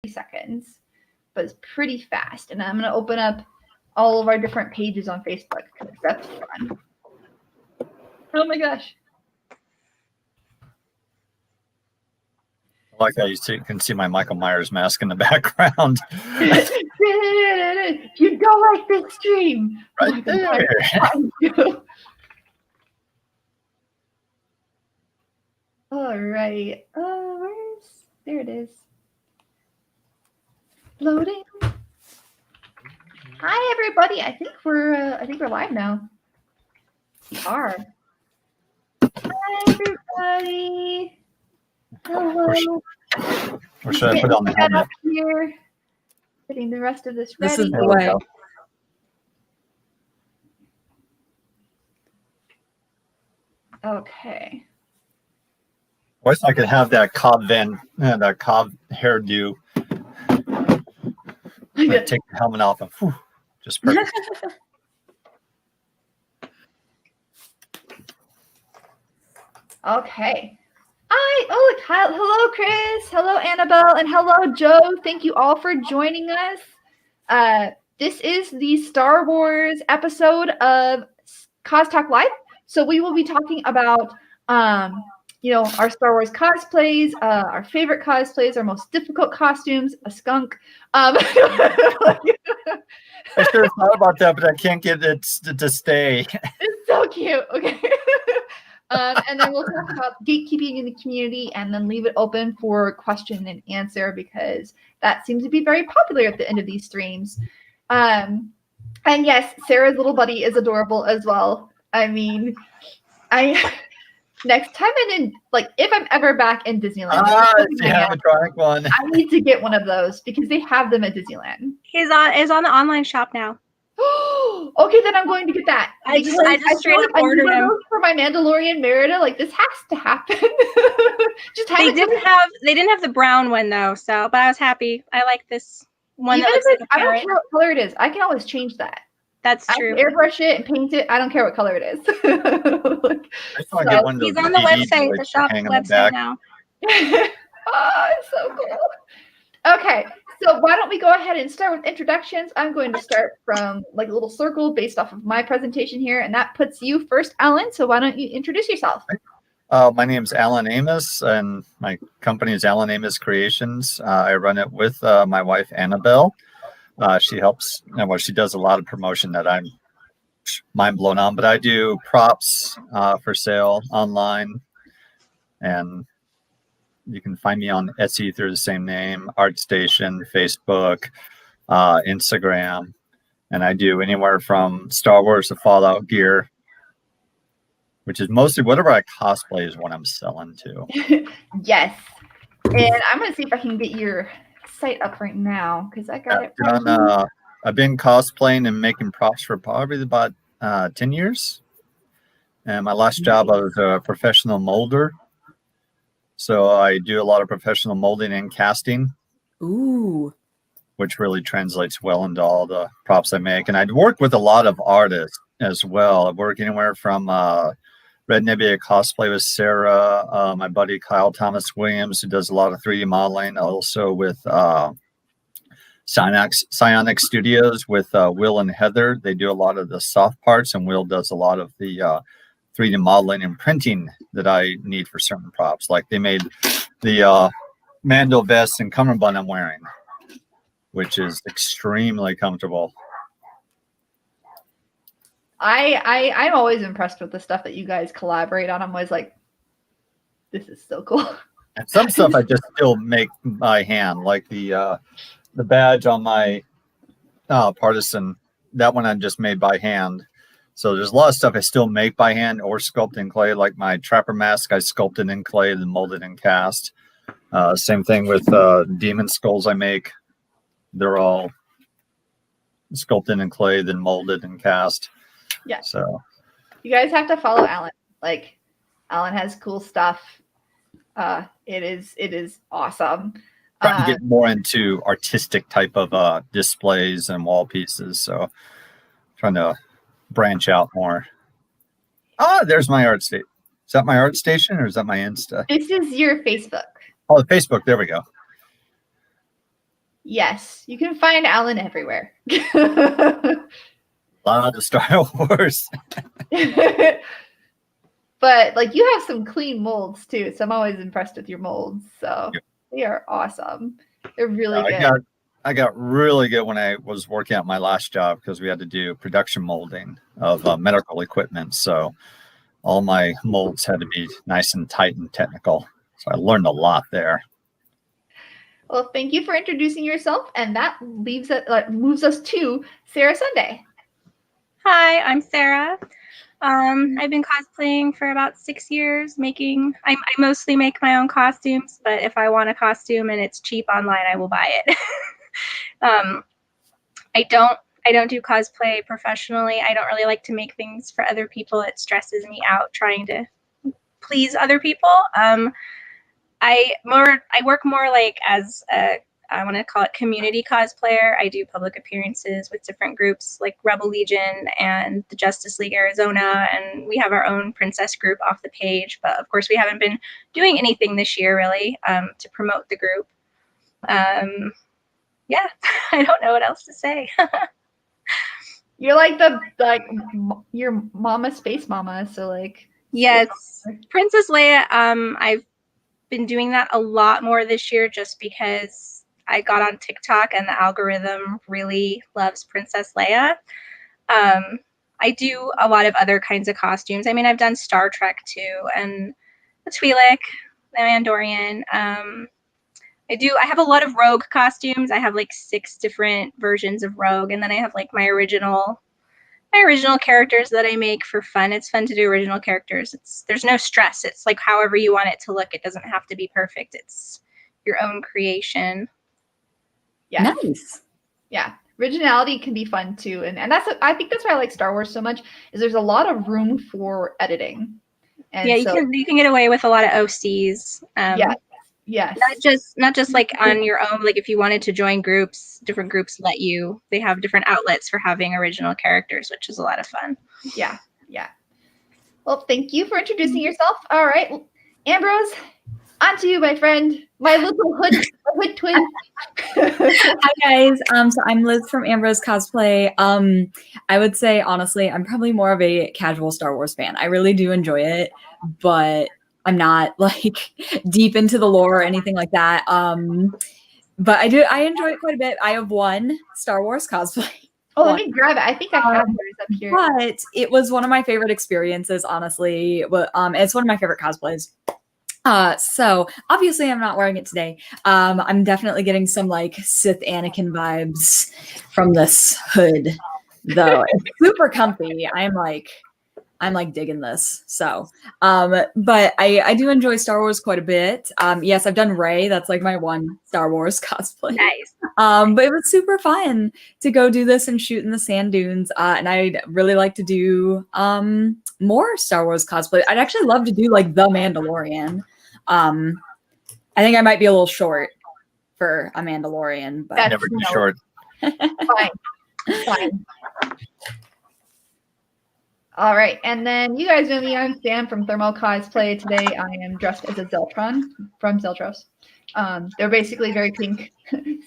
seconds, but it's pretty fast. And I'm going to open up all of our different pages on Facebook because that's fun. Oh my gosh. I like how you can see my Michael Myers mask in the background. You don't like this stream. Right there. All right. There it is. Loading. Hi everybody. I think we're live now. We are. Hi everybody. Hello. Or should I put on the helmet? Here. Getting the rest of this ready. This is the way. Okay. I wish I could have that Cobb hairdo. Take the helmet off and whew, just perfect. Okay. Hello, Chris. Hello, Annabelle. And hello, Joe. Thank you all for joining us. This is the Star Wars episode of CosTalk Live. So we will be talking about, our Star Wars cosplays, our favorite cosplays, our most difficult costumes, a skunk. I sure thought about that, but I can't get it to stay. It's so cute. Okay. And then we'll talk about gatekeeping in the community and then leave it open for question and answer because that seems to be very popular at the end of these streams. And yes, Sarah's little buddy is adorable as well. I mean, next time if I'm ever back in Disneyland, one. I need to get one of those because they have them at Disneyland. Is on the online shop now. Okay, then I'm going to get that. I just straight up ordered them for my Mandalorian Merida. Like this has to happen. They didn't have the brown one though, but I was happy. I like this one. Even if I don't care what color it is, I can always change that. That's true. I can airbrush it and paint it. I don't care what color it is. He's on the website, the shop website now. Oh, it's so cool. Okay. So why don't we go ahead and start with introductions? I'm going to start from a little circle based off of my presentation here, and that puts you first, Alan. So why don't you introduce yourself? My name is Alan Amos, and my company is Alan Amos Creations. I run it with my wife, Annabelle. She helps, she does a lot of promotion that I'm mind blown on, but I do props for sale online, and you can find me on Etsy through the same name, ArtStation, Facebook, Instagram. And I do anywhere from Star Wars to Fallout gear, which is mostly whatever I cosplay is what I'm selling to. Yes. And I'm going to see if I can get your site up right now because I got it. I've been cosplaying and making props for probably about 10 years. And my last job, I was a professional molder. So I do a lot of professional molding and casting. Ooh. Which really translates well into all the props I make. And I work with a lot of artists as well. I work anywhere from Red Nebula Cosplay with Sarah, my buddy Kyle Thomas Williams, who does a lot of 3D modeling. Also with Psionic Studios with Will and Heather. They do a lot of the soft parts, and Will does a lot of the 3D modeling and printing that I need for certain props. Like they made the Mando vest and cummerbund I'm wearing, which is extremely comfortable. I'm always impressed with the stuff that you guys collaborate on. I'm always like, this is so cool. And some stuff I just still make by hand, like the badge on my partisan. That one I just made by hand. So there's a lot of stuff I still make by hand or sculpt in clay, like my trapper mask I sculpted in clay and molded and cast. Same thing with demon skulls I make. They're all sculpted in clay, then molded and cast. Yeah. So you guys have to follow Alan. Like Alan has cool stuff. It is awesome. Trying to get more into artistic type of displays and wall pieces. So trying to branch out more. There's my art station. Is that my art station or is that my Insta? This is your Facebook. Oh, the Facebook. There we go. Yes, you can find Alan everywhere. A lot of Star Wars. But like you have some clean molds too, so I'm always impressed with your molds. So they are awesome. They're really good. I got really good when I was working at my last job because we had to do production molding of medical equipment. So all my molds had to be nice and tight and technical. So I learned a lot there. Well, thank you for introducing yourself, and that moves us to Sara Sundae. Hi, I'm Sara. I've been cosplaying for about 6 years. I mostly make my own costumes, but if I want a costume and it's cheap online, I will buy it. I don't do cosplay professionally. I don't really like to make things for other people. It stresses me out trying to please other people. I work more like as I want to call it community cosplayer. I do public appearances with different groups like Rebel Legion and the Justice League Arizona, and we have our own princess group off the page. But of course, we haven't been doing anything this year really to promote the group. Yeah, I don't know what else to say. You're like your mama, space mama. So like yes, Princess Leia. I've been doing that a lot more this year just because I got on TikTok and the algorithm really loves Princess Leia. I do a lot of other kinds of costumes. I mean, I've done Star Trek too, and the Twi'lek, the Mandalorian. I have a lot of Rogue costumes. I have like 6 different versions of Rogue, and then I have like my original characters that I make for fun. It's fun to do original characters. There's no stress. It's like however you want it to look. It doesn't have to be perfect. It's your own creation. Yeah. Nice. Yeah. Originality can be fun too. And I think that's why I like Star Wars so much, is there's a lot of room for editing. And yeah, you can get away with a lot of OCs. Yes. Not just like on your own. Like if you wanted to join groups, different groups they have different outlets for having original characters, which is a lot of fun. Yeah. Yeah. Well, thank you for introducing yourself. All right, Ambrose, on to you, my friend, my little hood twin. Hi guys. So I'm Liz from Ambrose Cosplay. I would say honestly, I'm probably more of a casual Star Wars fan. I really do enjoy it, but I'm not like deep into the lore or anything like that. But I enjoy it quite a bit. I have one Star Wars cosplay. Oh, let me grab it. I think I have yours up here. But it was one of my favorite experiences, honestly. But it's one of my favorite cosplays. So obviously I'm not wearing it today. I'm definitely getting some like Sith Anakin vibes from this hood, though. It's super comfy. I'm like digging this. So, but I do enjoy Star Wars quite a bit. Yes, I've done Rey. That's like my one Star Wars cosplay. Nice. But it was super fun to go do this and shoot in the sand dunes. And I'd really like to do more Star Wars cosplay. I'd actually love to do like The Mandalorian. I think I might be a little short for a Mandalorian, but That's never too short. Fine. All right, and then you guys know me. I'm Sam from ThermoCosplay. Today I am dressed as a Zeltron from Zeltros. They're basically very pink.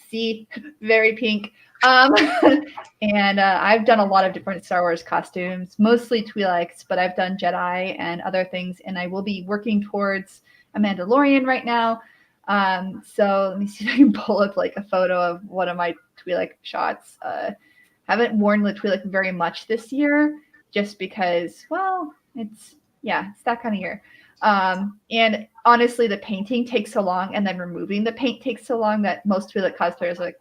See, very pink. And I've done a lot of different Star Wars costumes, mostly Twi'leks, but I've done Jedi and other things, and I will be working towards a Mandalorian right now. So let me see if I can pull up like a photo of one of my Twi'lek shots. Haven't worn the Twi'lek very much this year, just because, well, it's that kind of year. And honestly, the painting takes so long, and then removing the paint takes so long that most Twi'lek cosplayers are like,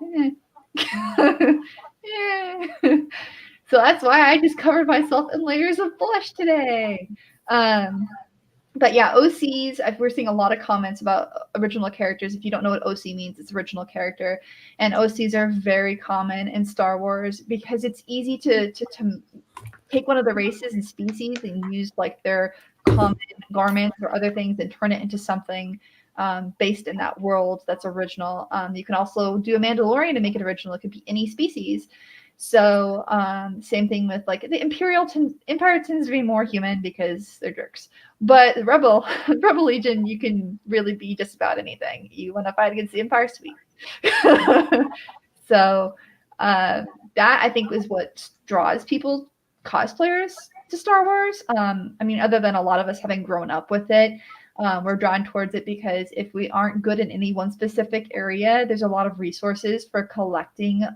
So that's why I just covered myself in layers of blush today. But yeah, OCs, we're seeing a lot of comments about original characters. If you don't know what OC means, it's original character. And OCs are very common in Star Wars because it's easy to take one of the races and species and use like their common garments or other things and turn it into something based in that world that's original. You can also do a Mandalorian to make it original. It could be any species. So same thing with like the Empire tends to be more human because they're jerks. But the Rebel Legion, you can really be just about anything. You want to fight against the Empire, sweet. So that I think is what draws people, cosplayers, to Star Wars. I mean, other than a lot of us having grown up with it, we're drawn towards it because if we aren't good in any one specific area, there's a lot of resources for collecting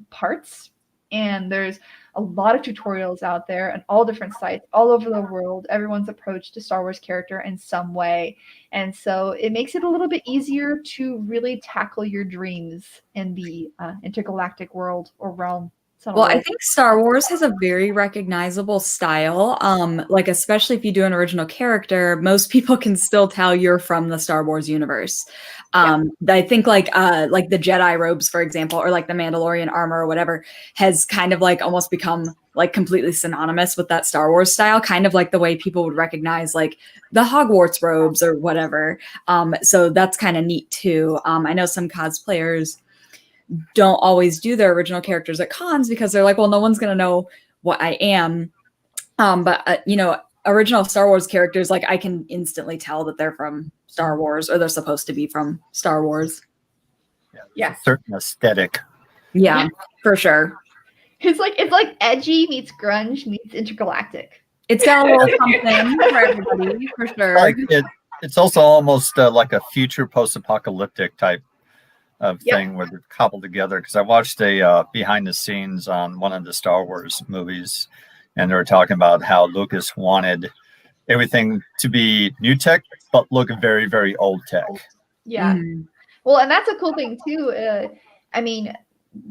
parts. And there's a lot of tutorials out there on all different sites all over the world. Everyone's approach to Star Wars character in some way. And so it makes it a little bit easier to really tackle your dreams in the intergalactic world or realm. Well, I think Star Wars has a very recognizable style. Like especially if you do an original character, most people can still tell you're from the Star Wars universe. I think like the Jedi robes, for example, or like the Mandalorian armor or whatever, has kind of like almost become like completely synonymous with that Star Wars style, kind of like the way people would recognize like the Hogwarts robes or whatever. So that's kind of neat too. I know some cosplayers don't always do their original characters at cons because they're like, well, no one's going to know what I am. But original Star Wars characters, like I can instantly tell that they're from Star Wars or they're supposed to be from Star Wars. Yeah. Certain aesthetic. Yeah, for sure. It's like edgy meets grunge meets intergalactic. It's got a little something for everybody, for sure. Like it's also almost like a future post-apocalyptic type of thing where they're cobbled together. Because I watched a behind the scenes on one of the Star Wars movies, and they were talking about how Lucas wanted everything to be new tech, but look very, very old tech. Yeah. Well, and that's a cool thing too. I mean,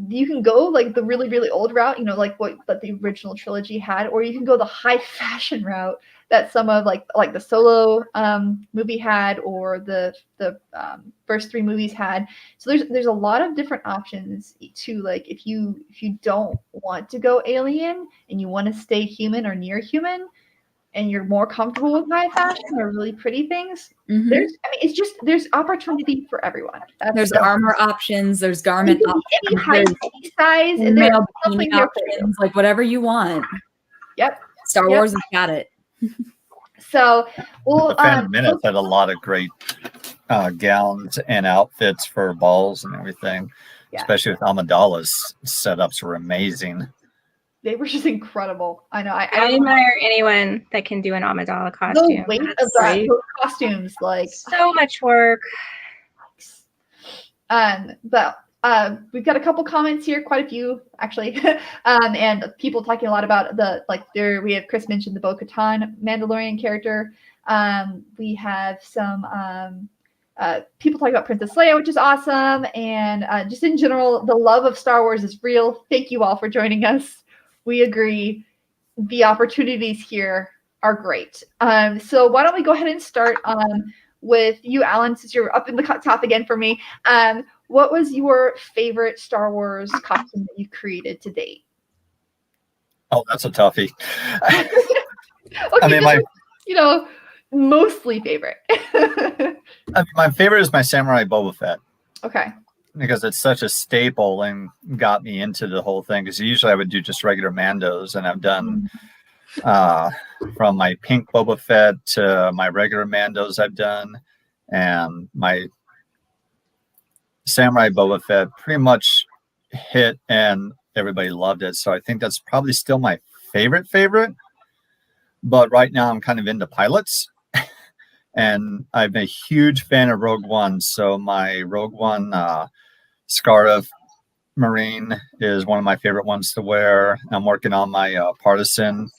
you can go like the really, really old route, like what the original trilogy had, or you can go the high fashion route that some of like the Solo movie had, or the first 3 movies had. So there's a lot of different options to, like, if you don't want to go alien and you want to stay human or near human, and you're more comfortable with high fashion or really pretty things, there's opportunity for everyone. There's armor options, there's garment options, any height, any size, and there's something here for you. Like whatever you want. Yep. Star Wars has got it. So, the Phantom Menace had a lot of great gowns and outfits for balls and everything, especially with Amidala's setups were amazing. They were just incredible. I know. I admire anyone that can do an Amidala costume. The weight of those costumes, like so much work. But we've got a couple comments here, quite a few actually, and people talking a lot about we have Chris mentioned the Bo-Katan Mandalorian character. We have some people talking about Princess Leia, which is awesome, and just in general, the love of Star Wars is real. Thank you all for joining us. We agree. The opportunities here are great. So why don't we go ahead and start with you, Alan, since you're up in the top again for me. What was your favorite Star Wars costume that you created to date? Oh, that's a toughie. Okay, mostly favorite. My favorite is my Samurai Boba Fett. Okay. Because it's such a staple and got me into the whole thing. Because usually I would do just regular Mandos, and I've done from my pink Boba Fett to my regular Mandos I've done, and my Samurai Boba Fett pretty much hit and everybody loved it. So I think that's probably still my favorite. But right now I'm kind of into pilots. And I'm a huge fan of Rogue One. So my Rogue One Scarif Marine is one of my favorite ones to wear. I'm working on my Partisan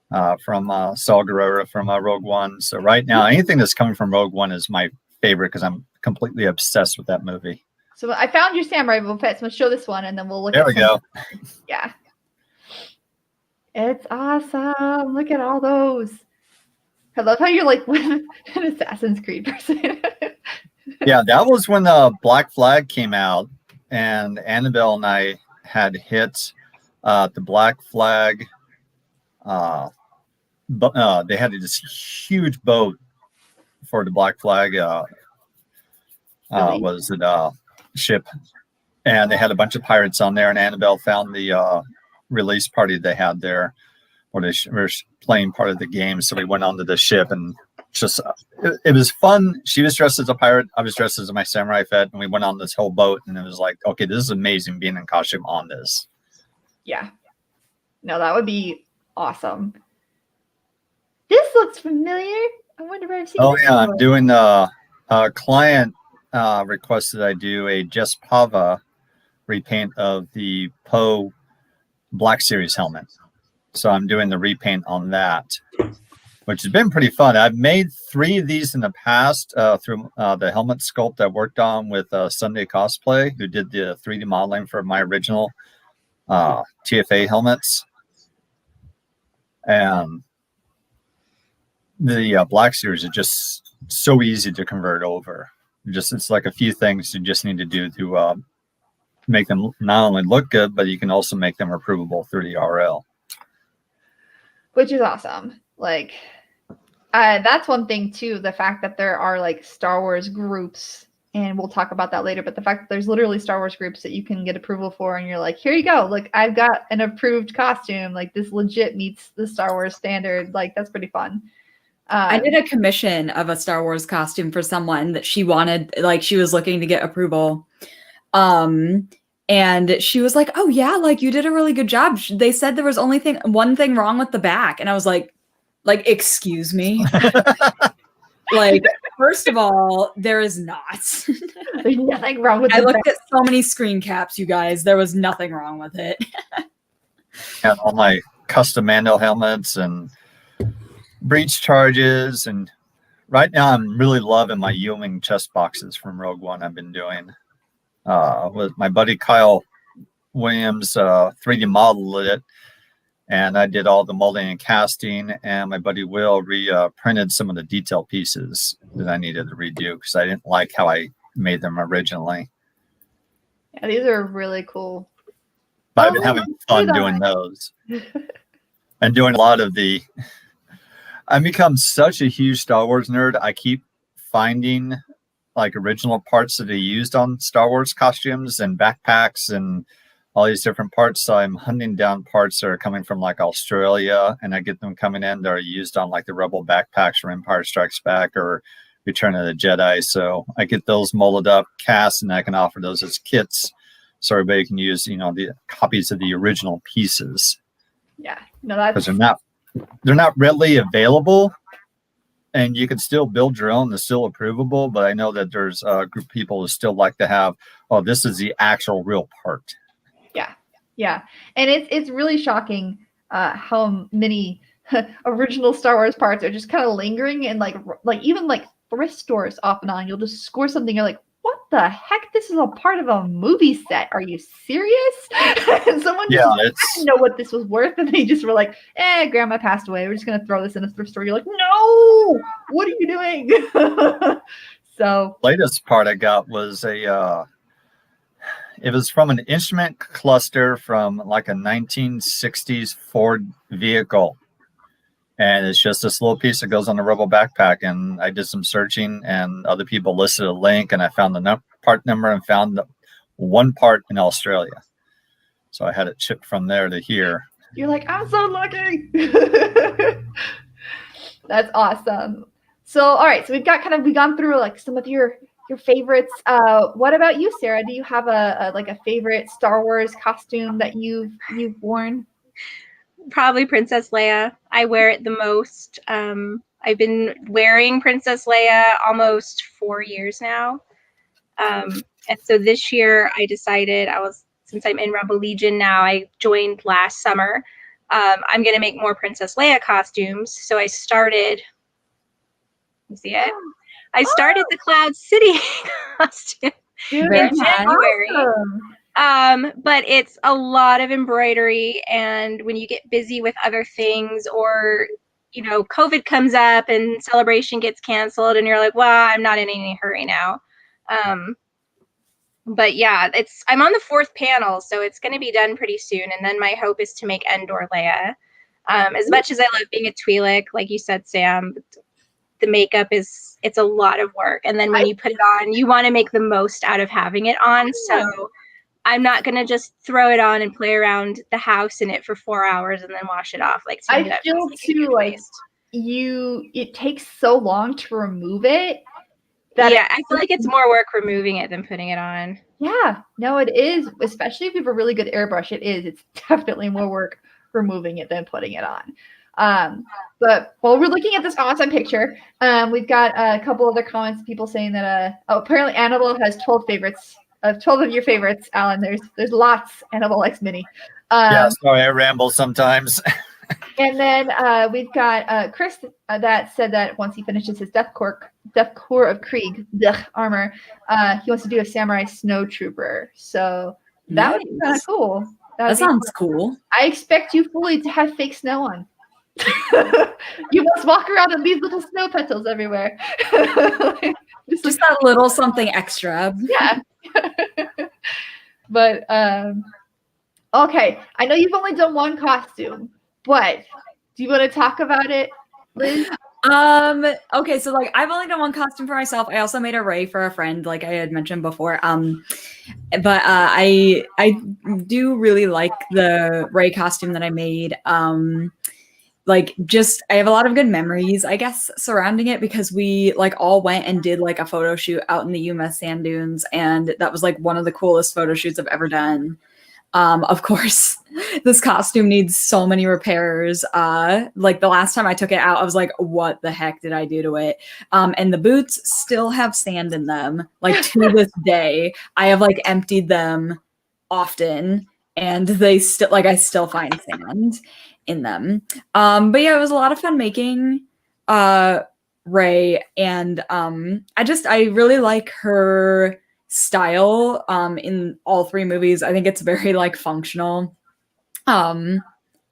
from Saw Gerrera from Rogue One. So right now, anything that's coming from Rogue One is my favorite because I'm completely obsessed with that movie. So I found your Samurai Boba Fett. So I'm going to show this one, and then we'll look there we go. Yeah. It's awesome. Look at all those. I love how you're like an Assassin's Creed person. Yeah, that was when Black Flag came out, and Annabelle and I had hit the Black Flag. They had this huge boat for the Black Flag. Was it ship? And they had a bunch of pirates on there, and Annabelle found the release party they had there, where they were playing part of the game. So we went onto the ship and just it was fun. She was dressed as a pirate. I was dressed as my samurai fed, and we went on this whole boat. And it was like, okay, this is amazing being in costume on this. Yeah. No, that would be awesome. This looks familiar. I wonder where I've seen. Oh this yeah, I'm before. doing a client requested I do a Just Pava repaint of the Poe Black Series helmet. So I'm doing the repaint on that, which has been pretty fun. I've made 3 of these in the past through the helmet sculpt I worked on with Sundae Cosplay, who did the 3D modeling for my original TFA helmets. And the Black Series is just so easy to convert over. It's like a few things you just need to do to make them not only look good, but you can also make them approvable through the RL. Which is awesome. Like, that's one thing too, the fact that there are like Star Wars groups, and we'll talk about that later, but the fact that there's literally Star Wars groups that you can get approval for, and you're like, here you go, look, I've got an approved costume, like this legit meets the Star Wars standard. Like, that's pretty fun. I did a commission of a Star Wars costume for someone that she wanted, like she was looking to get approval. And she was like, oh yeah, like you did a really good job. They said there was only one thing wrong with the back. And I was like, excuse me. Like, first of all, there is not. There's nothing wrong with I the looked back. at so many screen caps, you guys. There was nothing wrong with it. And all my custom Mando helmets and breach charges, and right now I'm really loving my U-wing chest boxes from Rogue One. I've been doing with my buddy Kyle Williams, 3D modeled it, and I did all the molding and casting, and my buddy Will printed some of the detail pieces that I needed to redo because I didn't like how I made them originally. Yeah, these are really cool. But I've been having fun doing those and doing a lot of the. I've become such a huge Star Wars nerd. I keep finding like original parts that they used on Star Wars costumes and backpacks and all these different parts. So I'm hunting down parts that are coming from like Australia, and I get them coming in that are used on like the Rebel backpacks or Empire Strikes Back or Return of the Jedi. So I get those molded up, cast, and I can offer those as kits so everybody can use, the copies of the original pieces. Yeah, no, that's because they're not readily available, and you can still build your own. They're still approvable, but I know that there's a group of people who still like to have, oh, this is the actual real part. Yeah, and it's really shocking how many original Star Wars parts are just kind of lingering, and like even like thrift stores off and on. You'll just score something, you're like, what the heck? This is a part of a movie set. Are you serious? And someone didn't know what this was worth, and they just were like, grandma passed away. We're just gonna throw this in a thrift store. You're like, no, what are you doing? So latest part I got was it was from an instrument cluster from like a 1960s Ford vehicle. And it's just this little piece that goes on the Rebel backpack. And I did some searching, and other people listed a link, and I found the part number and found the one part in Australia. So I had it shipped from there to here. You're like, I'm so lucky. That's awesome. So, all right. So we've gone through like some of your favorites. What about you, Sarah? Do you have a favorite Star Wars costume that you've worn? Probably Princess Leia. I wear it the most. I've been wearing Princess Leia almost 4 years now. And so this year I decided since I'm in Rebel Legion now, I joined last summer. I'm going to make more Princess Leia costumes. So I started, you see it? I started the Cloud City costume in January. Awesome. But it's a lot of embroidery, and when you get busy with other things, or COVID comes up and Celebration gets canceled, and you're like, well, I'm not in any hurry now. But yeah, I'm on the 4th panel, so it's going to be done pretty soon, and then my hope is to make Endor Leia. As much as I love being a Twi'lek, like you said, Sam, the makeup it's a lot of work, and then when you put it on, you want to make the most out of having it on. So I'm not going to just throw it on and play around the house in it for 4 hours and then wash it off. Like, I feel too like it takes so long to remove it that yeah, I feel like it's more work removing it than putting it on. Yeah, no, it is. Especially if you have a really good airbrush, it is. It's definitely more work removing it than putting it on. But while we're looking at this awesome picture, we've got a couple other comments, people saying that apparently Annabelle has 12 favorites. 12 of your favorites, Alan. There's lots. Annabelle likes Minnie. Yeah, sorry, I ramble sometimes. And then we've got Chris that said that once he finishes his Death Core of Krieg armor, he wants to do a Samurai Snow Trooper. So that would be kind of cool. That sounds cool. I expect you fully to have fake snow on. You must walk around in these little snow petals everywhere. Just that little something extra. Yeah. But okay, I know you've only done one costume, but do you want to talk about it, Liz? Okay, so like I've only done one costume for myself. I also made a Ray for a friend, like I had mentioned before. But I do really like the Ray costume that I made. Like just I have a lot of good memories, I guess, surrounding it because we like all went and did like a photo shoot out in the UMass sand dunes, and that was like one of the coolest photo shoots I've ever done. Of course, this costume needs so many repairs. Like the last time I took it out, I was like, what the heck did I do to it? And the boots still have sand in them. Like to this day, I have like emptied them often and they still like, I still find sand in them. But yeah, it was a lot of fun making, Ray. And, I really like her style in all three movies. I think it's very like functional, and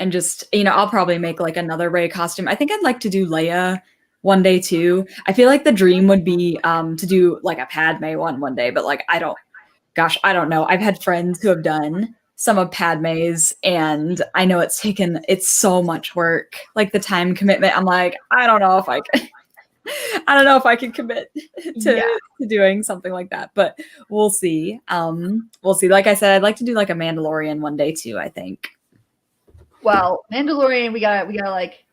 just I'll probably make like another Ray costume. I think I'd like to do Leia one day too. I feel like the dream would be to do like a Padme one day, but like I don't know. I've had friends who have done some of Padme's and I know it's so much work, like the time commitment. I'm like, I don't know if I can commit to doing something like that, but we'll see. We'll see. Like I said, I'd like to do like a Mandalorian one day too, I think. Well, Mandalorian, we gotta like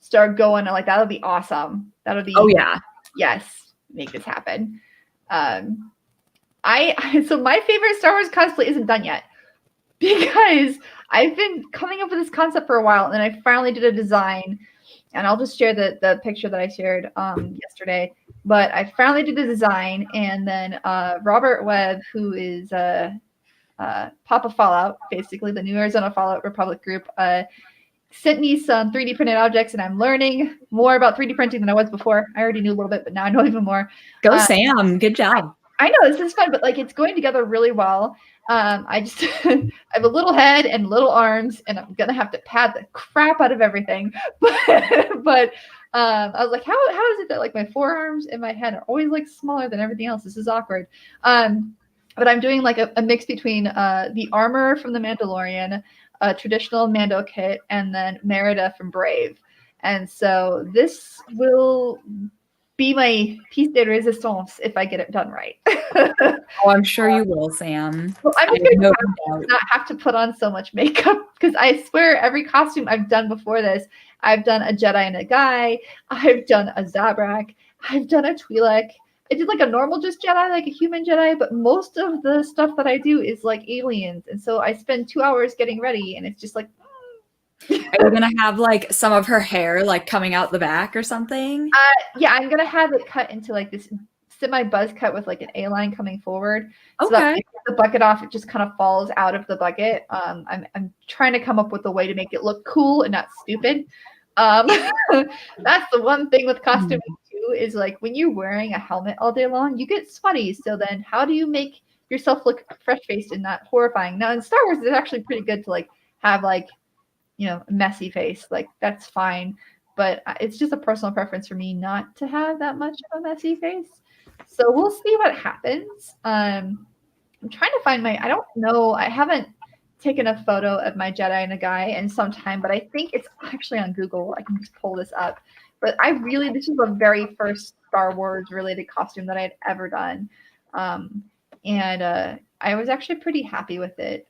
start going. Like that'll be awesome. That'll be. Oh yeah. Yes, make this happen. So my favorite Star Wars cosplay isn't done yet because I've been coming up with this concept for a while, and then I finally did a design. And I'll just share the picture that I shared yesterday. But I finally did the design, and then Robert Webb, who is Papa Fallout, basically the new Arizona Fallout Republic group, sent me some 3D printed objects, and I'm learning more about 3D printing than I was before. I already knew a little bit, but now I know even more. Go Sam, good job. I know this is fun, but like it's going together really well. I just I have a little head and little arms, and I'm gonna have to pad the crap out of everything. But I was like, how is it that like my forearms and my head are always like smaller than everything else? This is awkward. But I'm doing like a mix between the armor from the Mandalorian, a traditional Mando kit, and then Merida from Brave. And so this will be my piece de resistance if I get it done right. Oh, I'm sure you will, Sam. Well, I'm just going to not have to put on so much makeup because I swear every costume I've done before this, I've done a Jedi and a guy, I've done a Zabrak, I've done a Twi'lek. I did like a normal just Jedi, like a human Jedi, but most of the stuff that I do is like aliens. And so I spend 2 hours getting ready and it's just like, Are you gonna have like some of her hair like coming out the back or something? Yeah, I'm gonna have it cut into like this semi buzz cut with like an A line coming forward. So Okay. that when I get the bucket off, it just kind of falls out of the bucket. I'm trying to come up with a way to make it look cool and not stupid. That's the one thing with costuming too, is like when you're wearing a helmet all day long, you get sweaty. So then how do you make yourself look fresh faced and not horrifying? Now in Star Wars, it's actually pretty good to like have like a messy face, like that's fine, but it's just a personal preference for me not to have that much of a messy face. So we'll see what happens. I'm trying to find I don't know, I haven't taken a photo of my Jedi and a guy in some time, but I think it's actually on Google. I can just pull this up. But this is the very first Star Wars related costume that I had ever done. And I was actually pretty happy with it.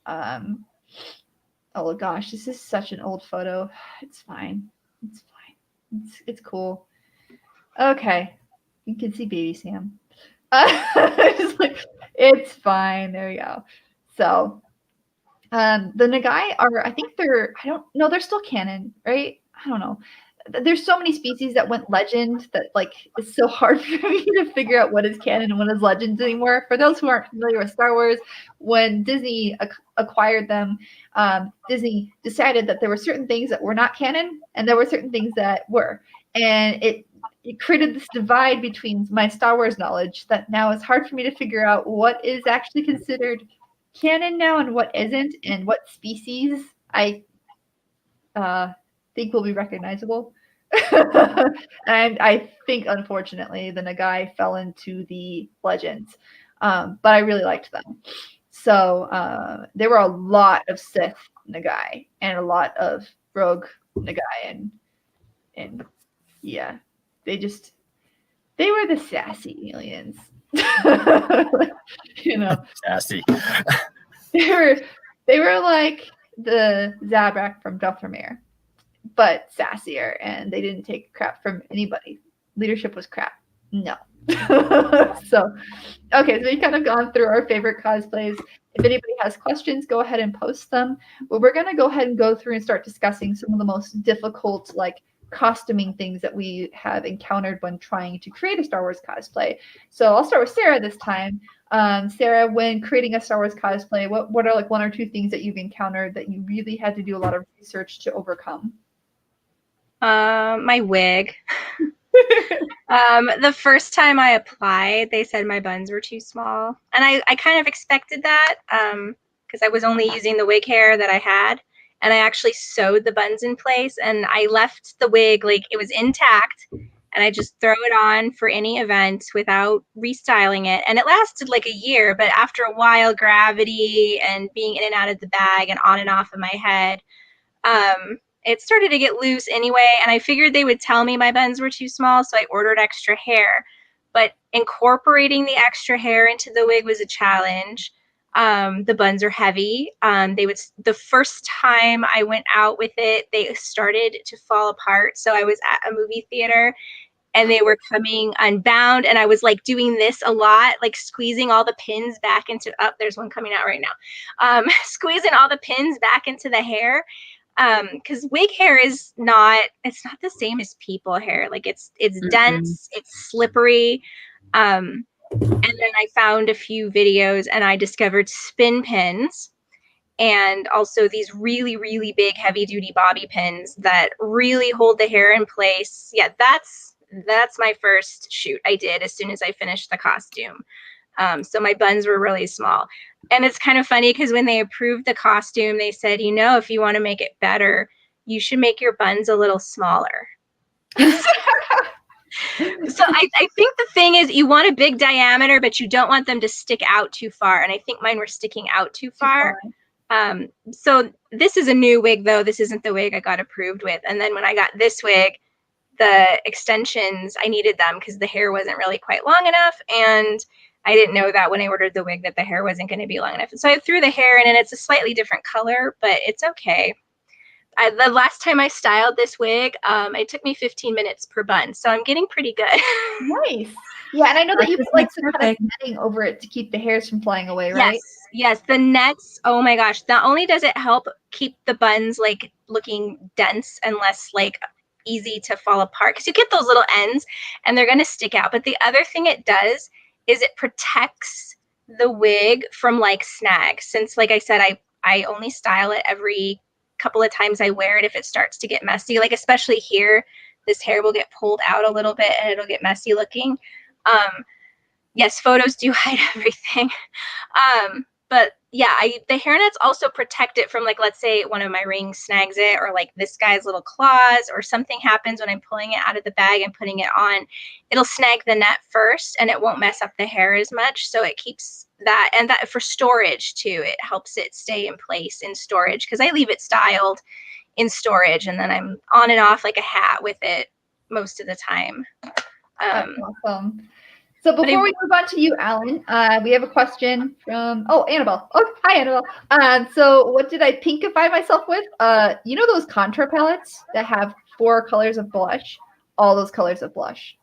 Oh gosh, this is such an old photo. It's fine. It's fine. It's cool. Okay, you can see baby Sam. Just like, it's fine. There we go. So, the Nagai are, I think they're, I don't know, they're still canon, right? I don't know. There's so many species that went legend that like it's so hard for me to figure out what is canon and what is legends anymore. For those who aren't familiar with Star Wars, when Disney acquired them, Disney decided that there were certain things that were not canon and there were certain things that were, and it created this divide between my Star Wars knowledge that now it's hard for me to figure out what is actually considered canon now and what isn't, and what species I think will be recognizable. And I think, unfortunately, the Nagai fell into the legends, but I really liked them. So there were a lot of Sith Nagai and a lot of Rogue Nagai, and yeah, they were the sassy aliens. You know, Sassy. they were like the Zabrak from Dathomir, but sassier, and they didn't take crap from anybody. Leadership was crap. No. So, okay, so we've kind of gone through our favorite cosplays. If anybody has questions, go ahead and post them. But we're going to go ahead and go through and start discussing some of the most difficult, like, costuming things that we have encountered when trying to create a Star Wars cosplay. So I'll start with Sarah this time. Sarah, when creating a Star Wars cosplay, what are like one or two things that you've encountered that you really had to do a lot of research to overcome? My wig. The first time I applied, they said my buns were too small. And I kind of expected that because I was only using the wig hair that I had. And I actually sewed the buns in place, and I left the wig like it was intact, and I just throw it on for any event without restyling it. And it lasted like a year, but after a while, gravity and being in and out of the bag and on and off of my head, it started to get loose anyway, and I figured they would tell me my buns were too small, so I ordered extra hair. But incorporating the extra hair into the wig was a challenge. The buns are heavy. The first time I went out with it, they started to fall apart. So I was at a movie theater and they were coming unbound, and I was like doing this a lot, like squeezing all the pins back into, there's one coming out right now. Squeezing all the pins back into the hair. Because wig hair it's not the same as people hair. Like it's dense, it's slippery. And then I found a few videos and I discovered spin pins and also these really, really big heavy duty bobby pins that really hold the hair in place. Yeah, that's my first shoot I did as soon as I finished the costume. So my buns were really small. And it's kind of funny because when they approved the costume, they said, if you want to make it better, you should make your buns a little smaller. So I think the thing is you want a big diameter, but you don't want them to stick out too far. And I think mine were sticking out too far. So this is a new wig, though. This isn't the wig I got approved with. And then when I got this wig, the extensions, I needed them because the hair wasn't really quite long enough. And I didn't know that when I ordered the wig that the hair wasn't going to be long enough. So I threw the hair in, and it's a slightly different color, but it's okay. The last time I styled this wig, it took me 15 minutes per bun. So I'm getting pretty good. Nice. Yeah, and I know that you put like some kind of netting over it to keep the hairs from flying away, right? Yes. The nets, oh my gosh. Not only does it help keep the buns like looking dense and less like easy to fall apart, because you get those little ends and they're going to stick out. But the other thing it does is it protects the wig from like snags. Since, like I said, I only style it every couple of times I wear it if it starts to get messy. Like especially here, this hair will get pulled out a little bit and it'll get messy looking. Yes, photos do hide everything. But yeah, the hairnets also protect it from, like, let's say one of my rings snags it, or like this guy's little claws, or something happens when I'm pulling it out of the bag and putting it on. It'll snag the net first and it won't mess up the hair as much. So it keeps that, and that for storage too, it helps it stay in place in storage, because I leave it styled in storage and then I'm on and off like a hat with it most of the time. That's awesome. So before we move on to you, Alan, we have a question from Annabelle. Oh, hi, Annabelle. So what did I pinkify myself with? You know those contour palettes that have 4 colors of blush? All those colors of blush.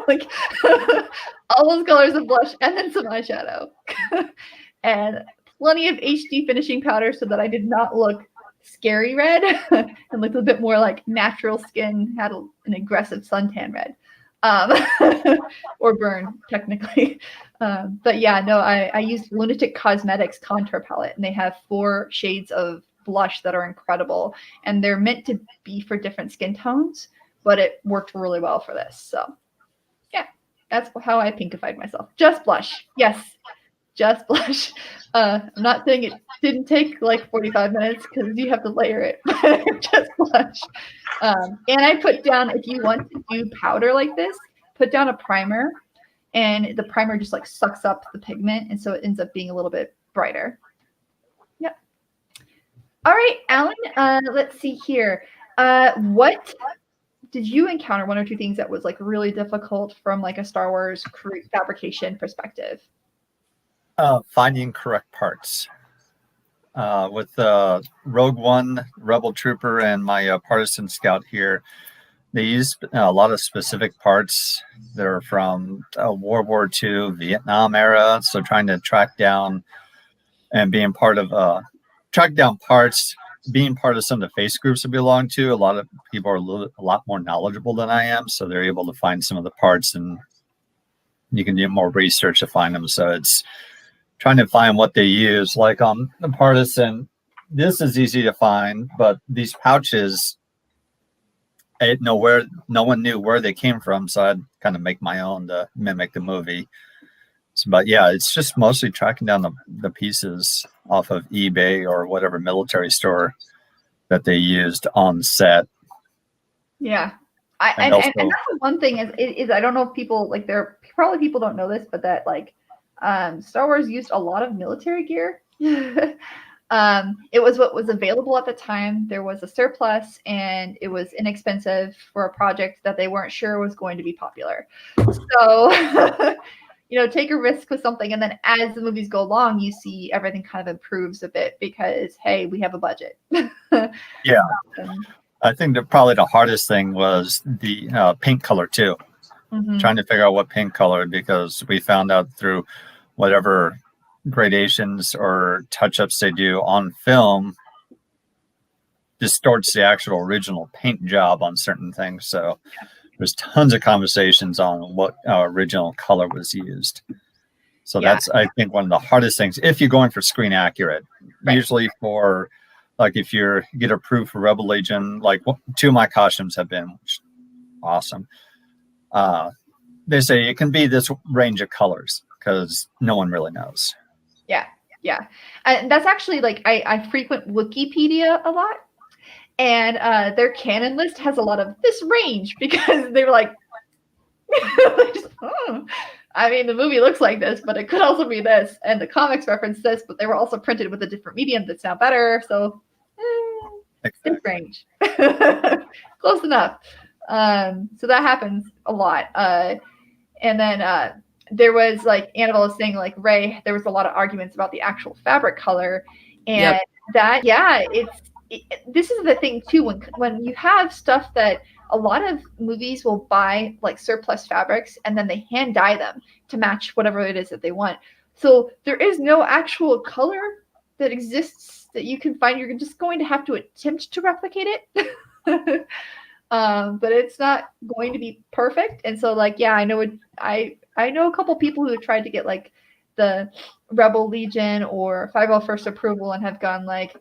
Like all those colors of blush and then some eyeshadow. And plenty of HD finishing powder so that I did not look scary red and looked a bit more like natural skin, had an aggressive suntan red. Or burn, technically. But yeah, no, I used Lunatic Cosmetics contour palette, and they have 4 shades of blush that are incredible. And they're meant to be for different skin tones, but it worked really well for this. So yeah, that's how I pinkified myself. Just blush. Yes, just blush. I'm not saying it didn't take like 45 minutes because you have to layer it, but just blush. And I put down, if you want to do powder like this, put down a primer, and the primer just like sucks up the pigment, and so it ends up being a little bit brighter. Yep. All right, Alan, let's see here. What did you encounter 1 or 2 things that was like really difficult from like a Star Wars fabrication perspective? Finding correct parts. With Rogue One, Rebel Trooper, and my Partisan Scout here, they use a lot of specific parts. They're from World War II, Vietnam era. So trying to track down and being part of track down parts, being part of some of the face groups I belong to. A lot of people are a lot more knowledgeable than I am, so they're able to find some of the parts, and you can do more research to find them. So it's trying to find what they use. Like on the Partisan, this is easy to find, but these pouches, no one knew where they came from, so I'd kind of make my own to mimic the movie. So, but yeah, it's just mostly tracking down the pieces off of eBay or whatever military store that they used on set. Yeah. And that's the one thing is I don't know if people like probably people don't know this, but that like Star Wars used a lot of military gear. It was what was available at the time. There was a surplus, and it was inexpensive for a project that they weren't sure was going to be popular. So, take a risk with something, and then as the movies go along, you see everything kind of improves a bit because, hey, we have a budget. Yeah. I think that probably the hardest thing was the paint color too. Mm-hmm. Trying to figure out what paint color, because we found out through whatever gradations or touch-ups they do on film distorts the actual original paint job on certain things. So there's tons of conversations on what original color was used. So that's, I think, one of the hardest things if you're going for screen accurate. Right. Usually for like if you get approved for Rebel Legion, like 2 of my costumes have been awesome. They say it can be this range of colors because no one really knows. Yeah. And that's actually like I frequent Wikipedia a lot, and their canon list has a lot of this range because they were like, I mean, the movie looks like this, but it could also be this, and the comics reference this, but they were also printed with a different medium that's now better. So this range, close enough. So that happens a lot. And then there was, like Annabelle was saying, like Ray, there was a lot of arguments about the actual fabric color, and this is the thing too, when you have stuff that a lot of movies will buy like surplus fabrics and then they hand dye them to match whatever it is that they want. So there is no actual color that exists that you can find. You're just going to have to attempt to replicate it. But it's not going to be perfect. And so like, yeah, I know a couple people who have tried to get like the Rebel Legion or 501st approval and have gone like,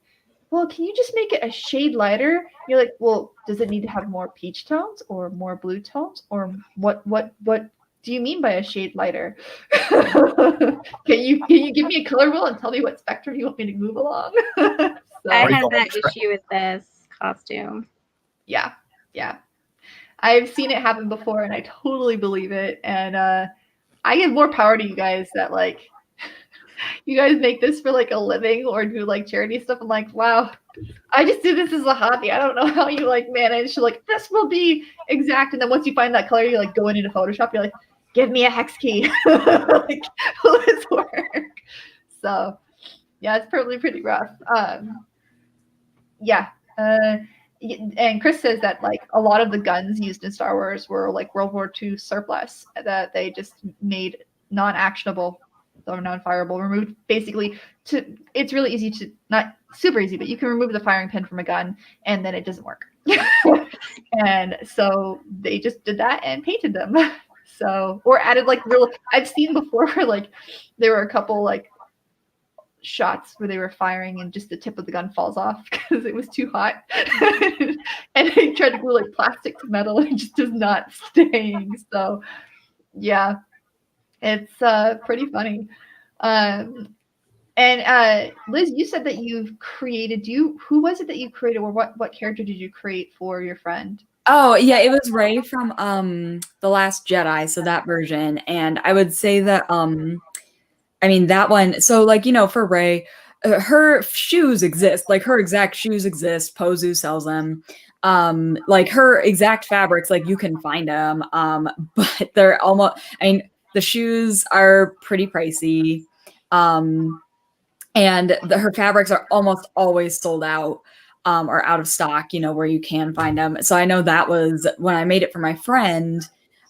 well, can you just make it a shade lighter? You're like, well, does it need to have more peach tones or more blue tones? Or what do you mean by a shade lighter? Can you give me a color wheel and tell me what spectrum you want me to move along? I had that issue with this costume. Yeah. I've seen it happen before, and I totally believe it. And I give more power to you guys that like you guys make this for like a living or do like charity stuff. I'm like, wow, I just do this as a hobby. I don't know how you like manage to like, this will be exact. And then once you find that color, you like go into Photoshop. You're like, give me a hex key. Like, will this work? So yeah, it's probably pretty rough. Yeah. And Chris says that like a lot of the guns used in Star Wars were like World War II surplus that they just made non-actionable or non-fireable, removed basically. It's really easy to, not super easy, but you can remove the firing pin from a gun and then it doesn't work. And so they just did that and painted them. So, or added like real, I've seen before where like there were a couple like shots where they were firing and just the tip of the gun falls off because it was too hot. And they tried to glue like plastic to metal and it just does not staying. So yeah, it's pretty funny. And Liz, you said that you've created, who was it that you created, or what character did you create for your friend? Oh yeah, it was Rey from The Last Jedi, so that version. And I would say that I mean that one, so like, you know, for Rey, her shoes exist, like her exact shoes exist. Pozu sells them. Like her exact fabrics, like you can find them. But they're almost, I mean, the shoes are pretty pricey. And her fabrics are almost always sold out. Or out of stock, you know, where you can find them. So I know that was when I made it for my friend,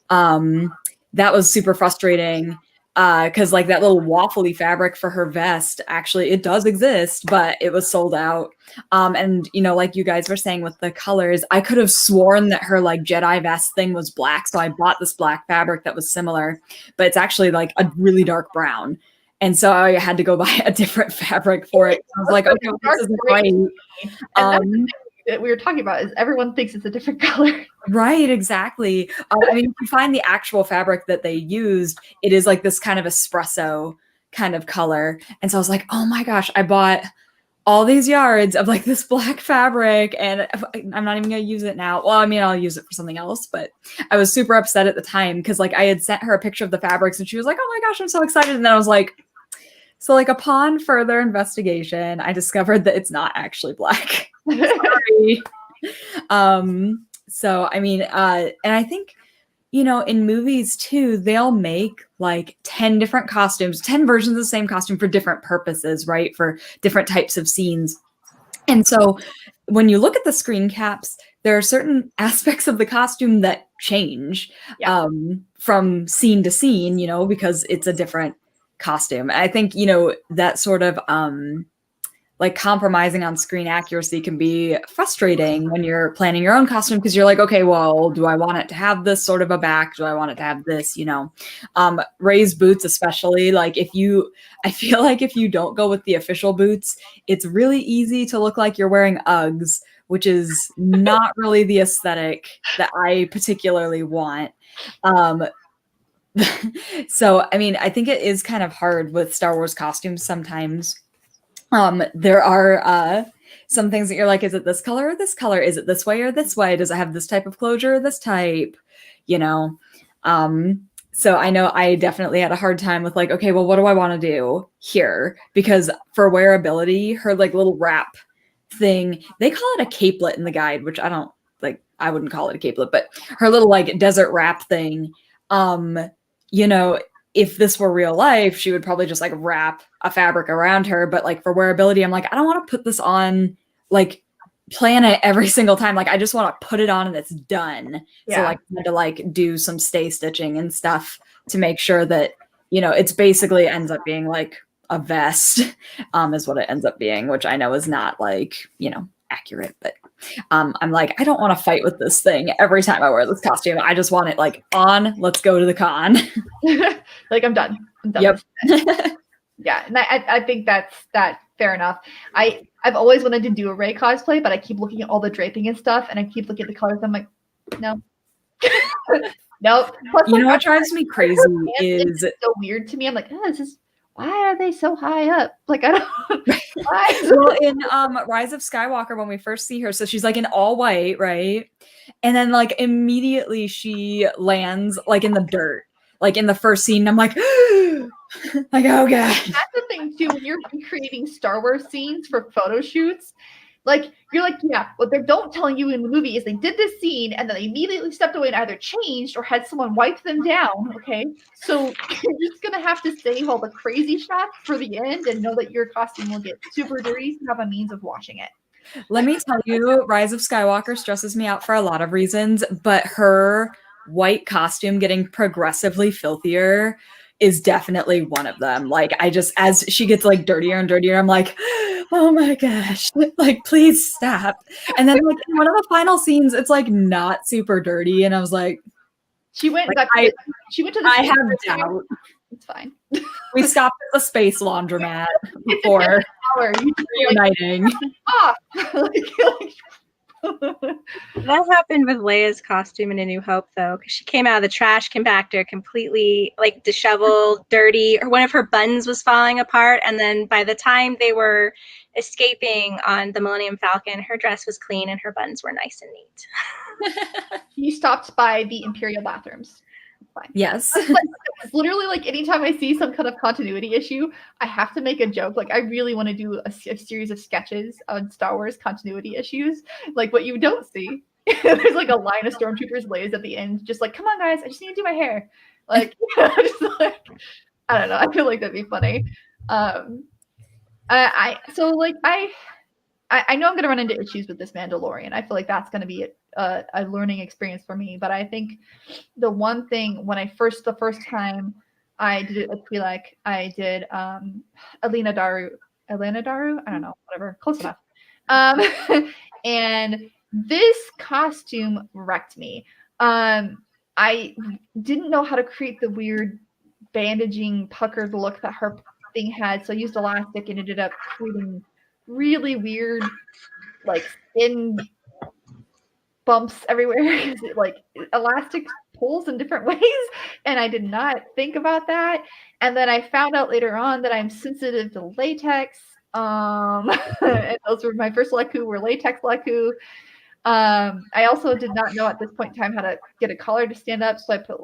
that was super frustrating because like that little waffly fabric for her vest, actually it does exist, but it was sold out. And you know, like you guys were saying with the colors, I could have sworn that her like Jedi vest thing was black. So I bought this black fabric that was similar, but it's actually like a really dark brown. And so I had to go buy a different fabric for it. I was like, okay, well, this isn't right. And that's the thing that we were talking about is everyone thinks it's a different color. Right, exactly. I mean, if you find the actual fabric that they used, it is like this kind of espresso kind of color. And so I was like, oh my gosh, I bought all these yards of like this black fabric and I'm not even going to use it now. Well, I mean, I'll use it for something else, but I was super upset at the time because like I had sent her a picture of the fabrics and she was like, oh my gosh, I'm so excited. And then I was like, so like upon further investigation, I discovered that it's not actually black. Sorry. So I mean, and I think, you know, in movies too, they'll make like 10 different costumes, 10 versions of the same costume for different purposes, right? For different types of scenes. And so when you look at the screen caps, there are certain aspects of the costume that change from scene to scene, you know, because it's a different costume. I think, you know, that sort of like compromising on screen accuracy can be frustrating when you're planning your own costume because you're like, okay, well, do I want it to have this sort of a back? Do I want it to have this, you know? Ray's boots, especially, like I feel like if you don't go with the official boots, it's really easy to look like you're wearing Uggs, which is not really the aesthetic that I particularly want. So, I mean, I think it is kind of hard with Star Wars costumes sometimes. There are some things that you're like, is it this color or this color? Is it this way or this way? Does it have this type of closure or this type? You know? So I know I definitely had a hard time with like, okay, well, what do I want to do here? Because for wearability, her like little wrap thing, they call it a capelet in the guide, which I don't like, I wouldn't call it a capelet, but her little like desert wrap thing, you know, if this were real life, she would probably just like wrap a fabric around her. But like for wearability, I'm like, I don't want to put this on, like plan it every single time. Like I just want to put it on and it's done. Yeah. So like I had to like do some stay stitching and stuff to make sure that, you know, it's basically ends up being like a vest is what it ends up being, which I know is not like, you know, accurate, but I'm like, I don't want to fight with this thing every time I wear this costume. I just want it like on, let's go to the con. Like I'm done. Yep. Yeah. And I think that's fair enough. I've always wanted to do a Rey cosplay, but I keep looking at all the draping and stuff and I keep looking at the colors. I'm like, no. Nope. Plus, you know what drives me crazy is it's so weird to me. I'm like, oh, why are they so high up? Like, I don't. Why? Well, in Rise of Skywalker, when we first see her, so she's like in all white, right? And then like immediately she lands like in the dirt, like in the first scene. I'm like, like, oh god. That's the thing too. When you're creating Star Wars scenes for photo shoots, Like, you're like, yeah, what they don't tell you in the movie is they did this scene and then they immediately stepped away and either changed or had someone wipe them down, okay? So you're just going to have to save all the crazy shots for the end and know that your costume will get super dirty so you have a means of washing it. Let me tell you, Rise of Skywalker stresses me out for a lot of reasons, but her white costume getting progressively filthier is definitely one of them. Like, I just, as she gets like dirtier and dirtier, I'm like, oh my gosh, like, please stop. And then like in one of the final scenes, it's like not super dirty. And I was like, she went like, and got, she went to the I have doubt. It's fine. We stopped at the space laundromat before reuniting. That happened with Leia's costume in A New Hope, though, because she came out of the trash compactor completely like disheveled, dirty, or one of her buns was falling apart. And then by the time they were escaping on the Millennium Falcon, her dress was clean and her buns were nice and neat. She stopped by the Imperial bathrooms. Fine. Yes. It's literally like anytime I see some kind of continuity issue, I have to make a joke. Like I really want to do a series of sketches on Star Wars continuity issues. Like what you don't see. There's like a line of stormtroopers lays at the end, just like, come on guys, I just need to do my hair. Like, just like I don't know. I feel like that'd be funny. I know I'm going to run into issues with this Mandalorian. I feel like that's going to be a learning experience for me. But I think the one thing when the first time I did it with Twi'lek, I did Elena Daru. I don't know, whatever, close enough. And this costume wrecked me. I didn't know how to create the weird bandaging, puckered look that her thing had, so I used elastic and ended up creating really weird like skin bumps everywhere. Like elastic pulls in different ways, and I did not think about that. And then I found out later on that I'm sensitive to latex. And those were my first Leku were latex Leku. I also did not know at this point in time how to get a collar to stand up, so I put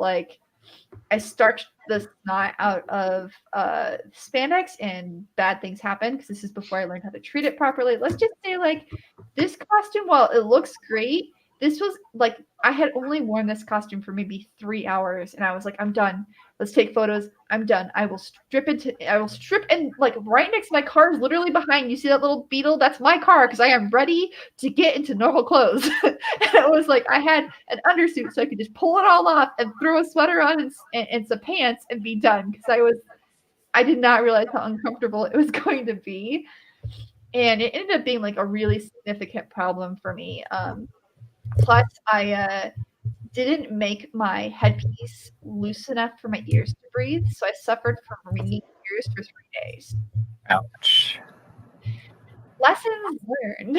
I starched the snot out of spandex, and bad things happened because this is before I learned how to treat it properly. Let's just say this costume, while it looks great, this was I had only worn this costume for maybe 3 hours, and I was like, I'm done. Let's take photos. I'm done. I will strip and right next to my car is literally behind. You see that little beetle? That's my car because I am ready to get into normal clothes. And it was like I had an undersuit so I could just pull it all off and throw a sweater on and some pants and be done because I did not realize how uncomfortable it was going to be. And it ended up being a really significant problem for me. Plus, I didn't make my headpiece loose enough for my ears to breathe, so I suffered from ringing ears for 3 days. Ouch. Lessons learned.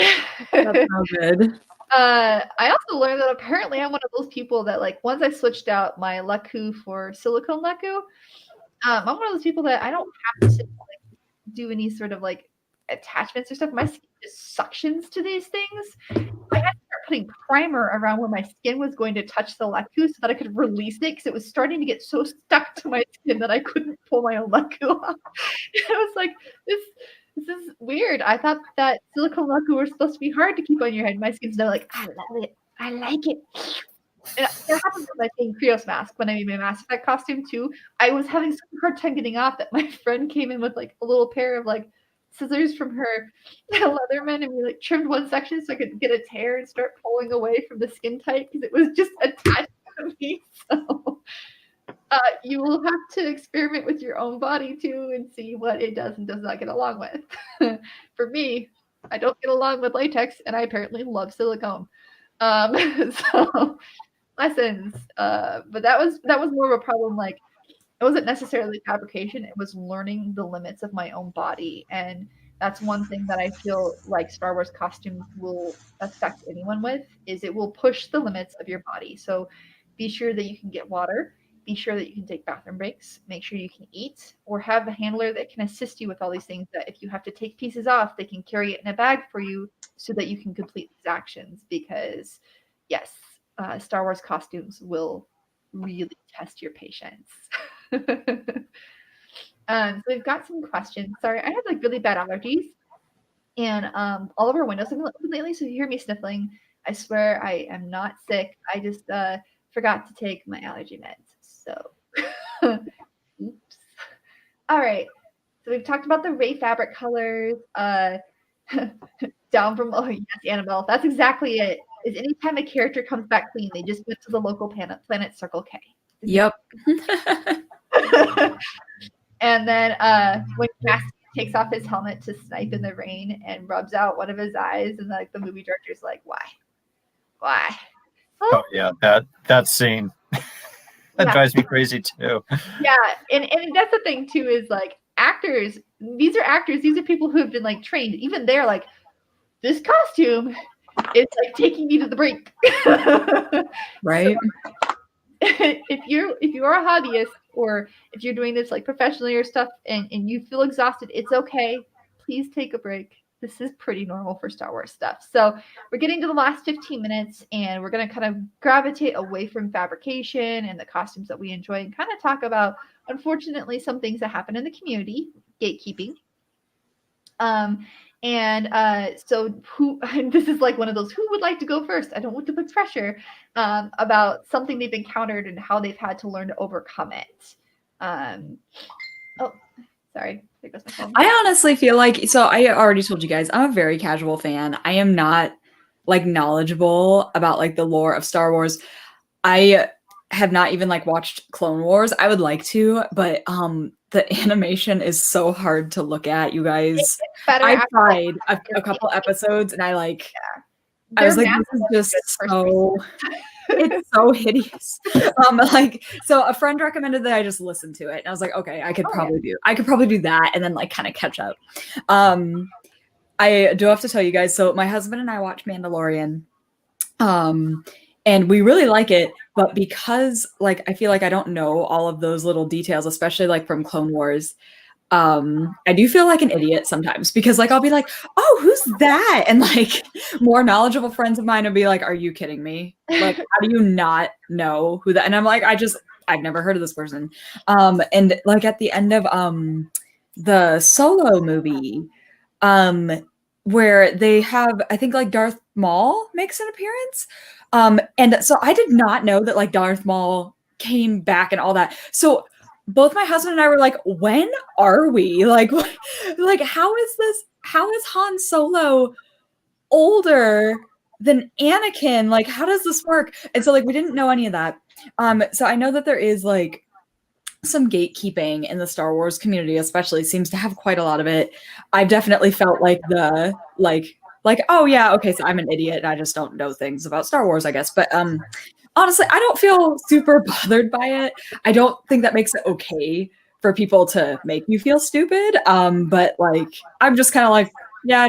That's so good. I also learned that apparently I'm one of those people that once I switched out my Leku for silicone Leku, I'm one of those people that I don't have to do any sort of attachments or stuff. My skin just suctions to these things. I had to start putting primer around where my skin was going to touch the Leku so that I could release it because it was starting to get so stuck to my skin that I couldn't pull my own Leku off. I was like, this is weird. I thought that silicone Leku were supposed to be hard to keep on your head. My skin's now I love it. I like it. And that happened with my thing Krios mask when I made my Mass Effect costume too. I was having such a hard time getting off that my friend came in with a little pair of scissors from her Leatherman, and we trimmed one section so I could get a tear and start pulling away from the skin tight because it was just attached to me. So you will have to experiment with your own body too and see what it does and does not get along with. For me, I don't get along with latex, and I apparently love silicone. So lessons. But that was more of a problem. It wasn't necessarily fabrication. It was learning the limits of my own body. And that's one thing that I feel like Star Wars costumes will affect anyone with, is it will push the limits of your body. So be sure that you can get water. Be sure that you can take bathroom breaks. Make sure you can eat, or have a handler that can assist you with all these things, that if you have to take pieces off, they can carry it in a bag for you so that you can complete these actions. Because yes, Star Wars costumes will really test your patience. So we've got some questions. Sorry, I have really bad allergies, And all of our windows have been open lately, so if you hear me sniffling, I swear I am not sick. I just forgot to take my allergy meds. So, oops. All right. So we've talked about the Ray fabric colors. Down from yes, Annabelle. That's exactly it. Is anytime a character comes back clean, they just went to the local planet Circle K. Yep. And then when Cassidy takes off his helmet to snipe in the rain and rubs out one of his eyes, and like the movie director's like, why? Oh yeah, that scene that drives me crazy too. Yeah, and that's the thing too, is like actors. These are people who have been like trained. Even they're like, this costume is like taking me to the brink. Right. So, if you are a hobbyist, or if you're doing this like professionally or stuff, and you feel exhausted, it's okay. Please take a break. This is pretty normal for Star Wars stuff. So we're getting to the last 15 minutes, and we're going to kind of gravitate away from fabrication and the costumes that we enjoy, and kind of talk about, unfortunately, some things that happen in the community, gatekeeping. So this is like one of those, who would like to go first? I don't want to put pressure, about something they've encountered and how they've had to learn to overcome it. Oh, sorry. There goes my phone. I honestly feel like, so I already told you guys, I'm a very casual fan. I am not like knowledgeable about like the lore of Star Wars. I have not even like watched Clone Wars. I would like to, but the animation is so hard to look at, you guys. I tried a couple episodes, and I like, I was like, this is just so, it's so hideous. Like, so a friend recommended that I just listen to it, and I was like, okay, I could probably do that, and then like kind of catch up. I do have to tell you guys, so my husband and I watch Mandalorian, and we really like it, but because like I feel like I don't know all of those little details, especially like from Clone Wars, I do feel like an idiot sometimes, because like I'll be like, oh, who's that? And like more knowledgeable friends of mine will be like, are you kidding me? Like, how do you not know who that? And I'm like, I've never heard of this person. And like at the end of the Solo movie, where they have, I think like Darth Maul makes an appearance. And so I did not know that like Darth Maul came back and all that. So both my husband and I were like, when are we? Like, like how is Han Solo older than Anakin? Like, how does this work? And so like we didn't know any of that. So I know that there is like some gatekeeping in the Star Wars community, especially, seems to have quite a lot of it. I've definitely felt like the like, oh yeah, okay, so I'm an idiot and I just don't know things about Star Wars, I guess. But honestly, I don't feel super bothered by it. I don't think that makes it okay for people to make you feel stupid. But like, I'm just kind of like, yeah, I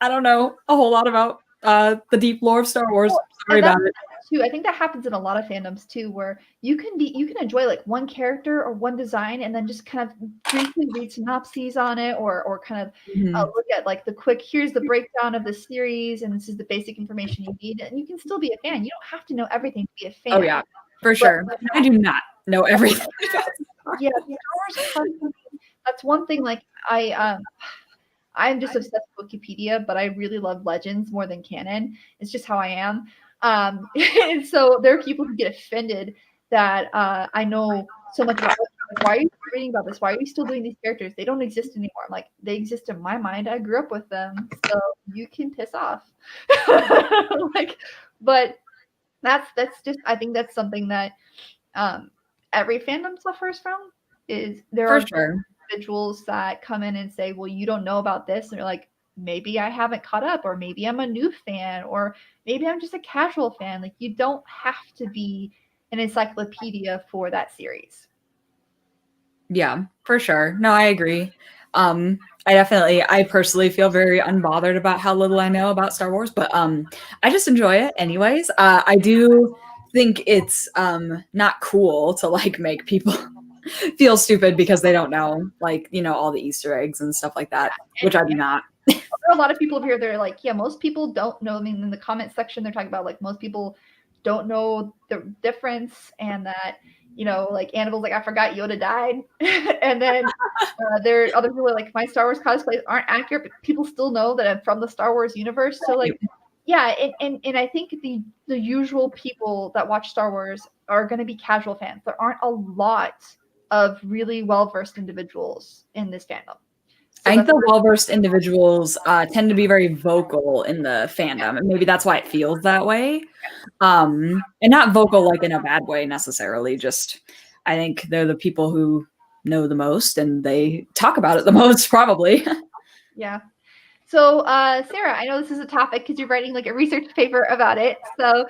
don't know a whole lot about the deep lore of Star Wars. Sorry about it. Too. I think that happens in a lot of fandoms too, where you can enjoy like one character or one design, and then just kind of briefly read synopses on it, or kind of look at like the quick, here's the breakdown of the series, and this is the basic information you need, and you can still be a fan. You don't have to know everything to be a fan. Oh yeah, for sure. I do not know everything. Yeah, Star Wars, that's one thing. Like I'm just obsessed with Wikipedia, but I really love Legends more than canon. It's just how I am. And so there are people who get offended that I know so much about. Like, why are you reading about this? Why are you still doing these characters? They don't exist anymore. I'm like, they exist in my mind. I grew up with them, so you can piss off. Like, but that's just, I think that's something that every fandom suffers from. Is there are individuals that come in and say, well, you don't know about this, and you're like, maybe I haven't caught up, or maybe I'm a new fan, or maybe I'm just a casual fan. Like, you don't have to be an encyclopedia for that series. Yeah, for sure. No, I agree. I personally feel very unbothered about how little I know about Star Wars, but I just enjoy it anyways. I do think it's not cool to like make people feel stupid because they don't know, like, you know, all the Easter eggs and stuff like that, which I do not. There are a lot of people here, they're like, yeah, most people don't know. I mean, in the comment section, they're talking about like most people don't know the difference, and that like Annabelle's like, I forgot Yoda died. And then there are other people like, my Star Wars cosplays aren't accurate, but people still know that I'm from the Star Wars universe. So like, yeah, and I think the usual people that watch Star Wars are going to be casual fans. There aren't a lot of really well-versed individuals in this fandom. So I think the well-versed individuals tend to be very vocal in the fandom, and maybe that's why it feels that way. And not vocal like in a bad way necessarily. Just I think they're the people who know the most, and they talk about it the most, probably. Yeah. So, Sarah, I know this is a topic because you're writing like a research paper about it. So,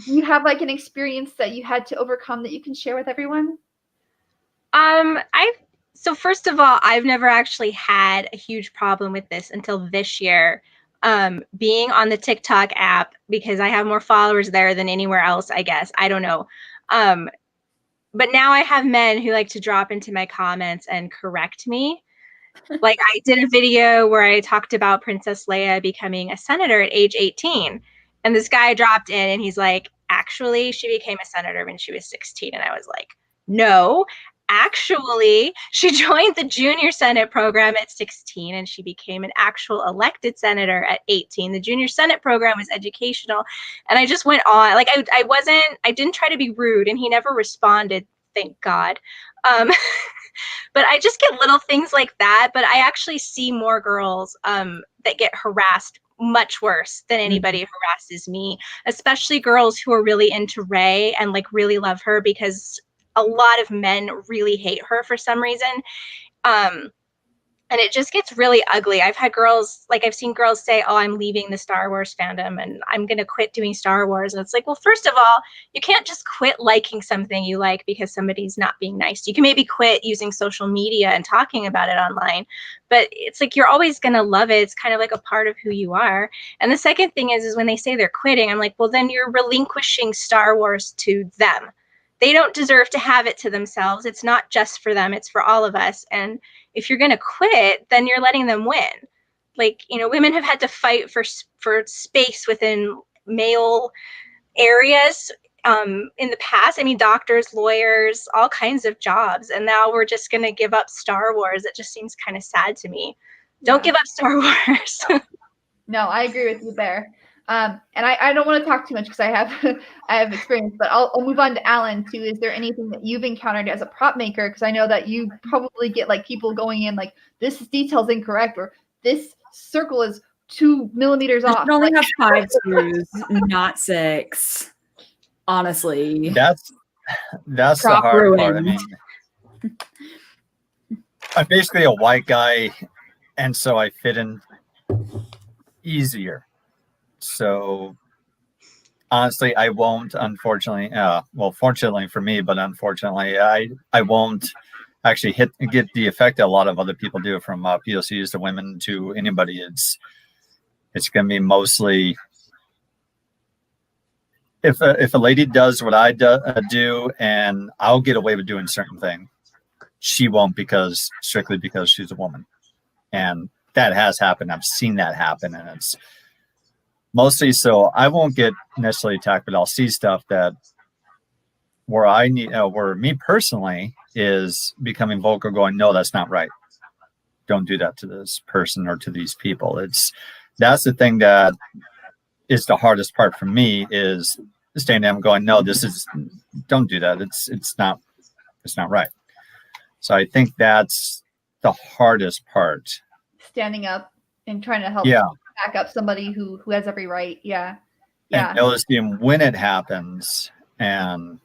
you have like an experience that you had to overcome that you can share with everyone? So first of all, I've never actually had a huge problem with this until this year. Being on the TikTok app, because I have more followers there than anywhere else, I guess. I don't know. But now I have men who like to drop into my comments and correct me. Like I did a video where I talked about Princess Leia becoming a senator at age 18. And this guy dropped in and he's like, actually, she became a senator when she was 16. And I was like, no, actually, she joined the junior Senate program at 16 and she became an actual elected senator at 18. The junior Senate program was educational. And I just went on. Like I didn't try to be rude and he never responded, thank God. But I just get little things like that. But I actually see more girls that get harassed much worse than anybody who harasses me, especially girls who are really into Rey and like really love her, because a lot of men really hate her for some reason. And it just gets really ugly. I've seen girls say, oh, I'm leaving the Star Wars fandom and I'm going to quit doing Star Wars. And it's like, well, first of all, you can't just quit liking something you like because somebody's not being nice. You can maybe quit using social media and talking about it online, but it's like, you're always going to love it. It's kind of like a part of who you are. And the second thing is when they say they're quitting, I'm like, well, then you're relinquishing Star Wars to them. They don't deserve to have it to themselves. It's not just for them. It's for all of us. And if you're going to quit, then you're letting them win. Like, women have had to fight for space within male areas in the past. I mean, doctors, lawyers, all kinds of jobs. And now we're just going to give up Star Wars. It just seems kind of sad to me. Don't give up Star Wars. No, I agree with you there. And I don't want to talk too much because I have experience, but I'll move on to Alan too. Is there anything that you've encountered as a prop maker? Because I know that you probably get like people going in like, this detail's incorrect, or this circle is 2 millimeters off. You only have 5 screws, not 6. Honestly, that's the hard part. I mean, I'm basically a white guy, and so I fit in easier. So honestly, I won't, unfortunately, fortunately for me, but unfortunately, I won't actually get the effect that a lot of other people do, from POCs to women to anybody. It's going to be mostly, if a lady does what I do, and I'll get away with doing certain thing, she won't, strictly because she's a woman. And that has happened. I've seen that happen, and it's mostly, so I won't get necessarily attacked, but I'll see stuff that where me personally is becoming vocal, going, no, that's not right. Don't do that to this person or to these people. That's the thing that is the hardest part for me, is standing there and going, no, don't do that. It's not right. So I think that's the hardest part. Standing up and trying to help back up somebody who has every right. Yeah. And noticing when it happens. And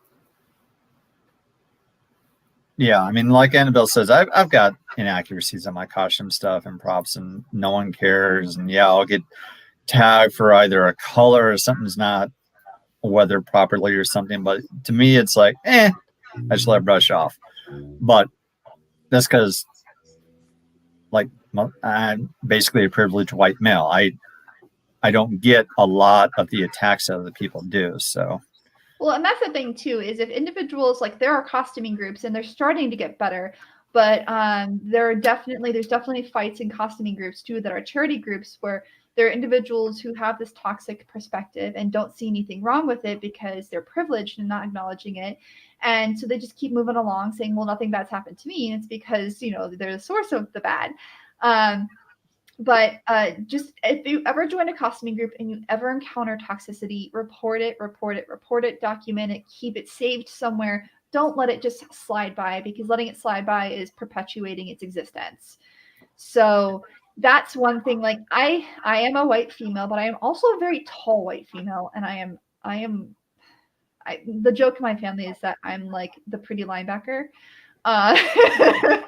yeah, I mean, like Annabelle says, I've got inaccuracies on my costume stuff and props, and no one cares. And I'll get tagged for either a color or something's not weathered properly or something. But to me, it's like, I just let it brush off. But that's because, like, I'm basically a privileged white male. I don't get a lot of the attacks that other people do. So, well, and that's the thing too, is if individuals, like, there are costuming groups and they're starting to get better, but there's definitely fights in costuming groups too that are charity groups where there are individuals who have this toxic perspective and don't see anything wrong with it because they're privileged and not acknowledging it. And so they just keep moving along saying, well, nothing bad's happened to me. And it's because, they're the source of the bad. But just if you ever join a costuming group and you ever encounter toxicity, report it, document it, keep it saved somewhere. Don't let it just slide by, because letting it slide by is perpetuating its existence. So that's one thing. Like I am a white female, but I am also a very tall white female. And the joke in my family is that I'm like the pretty linebacker. The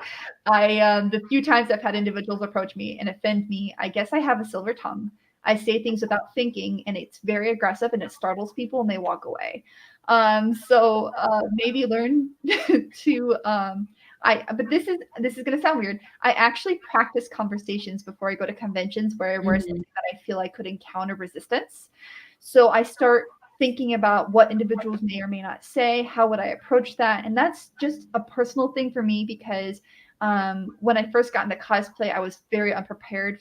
few times I've had individuals approach me and offend me, I guess I have a silver tongue. I say things without thinking, and it's very aggressive, and it startles people, and they walk away. So maybe learn to. But this is going to sound weird. I actually practice conversations before I go to conventions where something that I feel I could encounter resistance. So I start thinking about what individuals may or may not say, how would I approach that? And that's just a personal thing for me, because when I first got into cosplay, I was very unprepared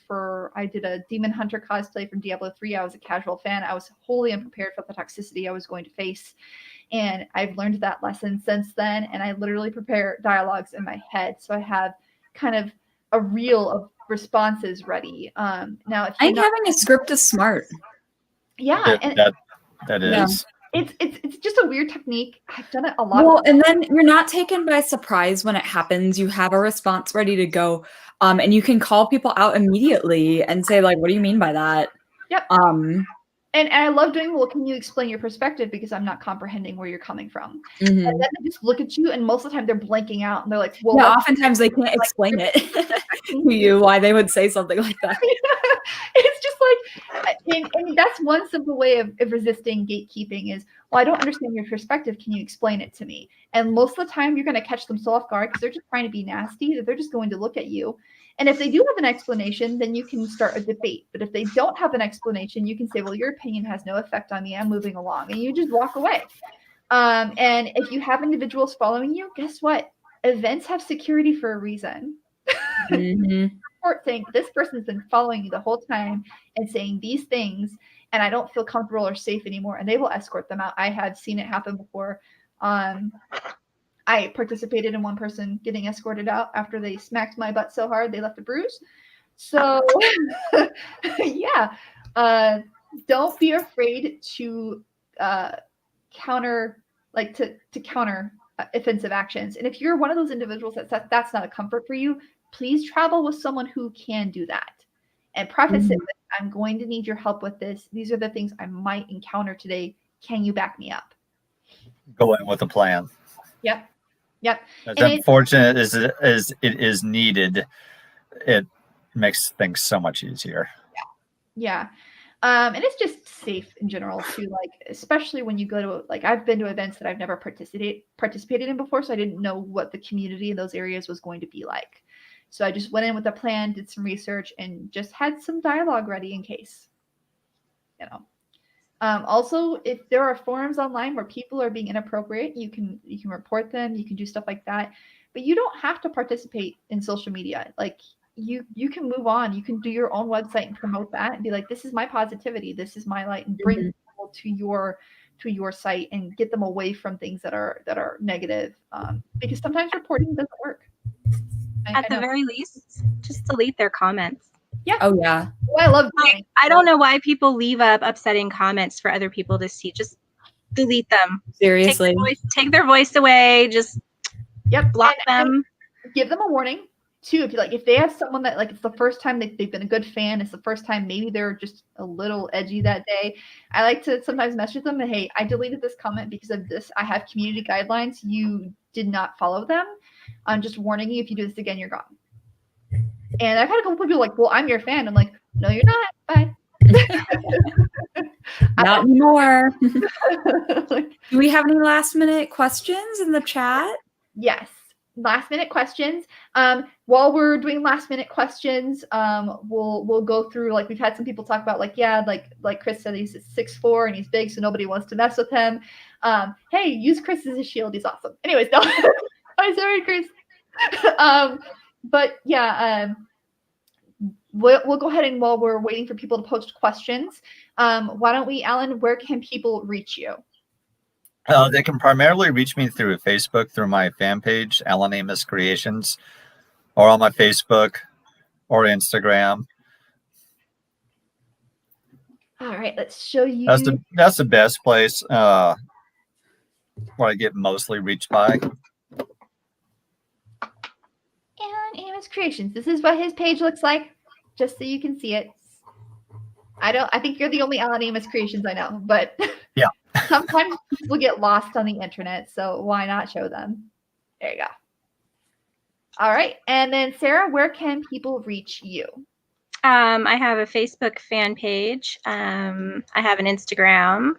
I did a Demon Hunter cosplay from Diablo 3. I was a casual fan. I was wholly unprepared for the toxicity I was going to face. And I've learned that lesson since then. And I literally prepare dialogues in my head. So I have kind of a reel of responses ready. Now, if I think having a script is smart. Yeah. That is. It's just a weird technique. I've done it a lot. Well, and then you're not taken by surprise when it happens. You have a response ready to go. And you can call people out immediately and say, like, what do you mean by that? Yep. And I love doing, well, can you explain your perspective? Because I'm not comprehending where you're coming from. And then they just look at you, and most of the time they're blanking out, and they're like, well, oftentimes they can't explain it to you why they would say something like that. It's just like, and that's one simple way of resisting gatekeeping is, well, I don't understand your perspective. Can you explain it to me? And most of the time you're going to catch them so off guard because they're just trying to be nasty, that they're just going to look at you. And if they do have an explanation, then you can start a debate. But if they don't have an explanation, you can say, well, your opinion has no effect on me. I'm moving along. And you just walk away. And if you have individuals following you, guess what? Events have security for a reason. Report saying, this person's been following you the whole time and saying these things, and I don't feel comfortable or safe anymore. And they will escort them out. I have seen it happen before. I participated in one person getting escorted out after they smacked my butt so hard they left a bruise. So yeah, don't be afraid to counter offensive actions. And if you're one of those individuals that's not a comfort for you, please travel with someone who can do that. And preface it with, I'm going to need your help with this. These are the things I might encounter today. Can you back me up? Go in with a plan. Yep. As unfortunate as it is needed, it makes things so much easier. Yeah. And it's just safe in general too. Like, especially when you go to, like, I've been to events that I've never participated in before, so I didn't know what the community in those areas was going to be like. So I just went in with a plan, did some research, and just had some dialogue ready in case. Also, if there are forums online where people are being inappropriate, you can report them. You can do stuff like that, but you don't have to participate in social media. Like, you can move on. You can do your own website and promote that and be like, this is my positivity, this is my light, and bring people to your site and get them away from things that are negative. Because sometimes reporting doesn't work. At the very least, just delete their comments. Yeah. Oh yeah. I love. I don't know why people leave up upsetting comments for other people to see. Just delete them. Seriously. Take their voice away. Just block them. Give them a warning too. If they have someone that, like, it's the first time they've been a good fan, it's the first time maybe they're just a little edgy that day, I like to sometimes message them and, hey, I deleted this comment because of this. I have community guidelines. You did not follow them. I'm just warning you, if you do this again, you're gone. And I've had a couple people like, well, I'm your fan. I'm like, no, you're not. Bye. Not anymore. Do we have any last minute questions in the chat? Yes. Last minute questions. While we're doing last minute questions, we'll go through, like, we've had some people talk about, like, yeah, like Chris said, he's 6'4" and he's big, so nobody wants to mess with him. Hey, use Chris as a shield. He's awesome. Anyways, no. I'm sorry, Chris. But yeah, we'll go ahead and while we're waiting for people to post questions, why don't we, Alan, where can people reach you? They can primarily reach me through Facebook, through my fan page, Alan Amos Creations, or on my Facebook or Instagram. All right, let's show you. That's the best place where I get mostly reached by. Alan Amos Creations. This is what his page looks like, just so you can see it. I think you're the only Alan Amos Creations I know, but yeah. Sometimes people get lost on the internet, so why not show them? There you go. All right, and then Sarah, where can people reach you? I have a Facebook fan page. I have an Instagram.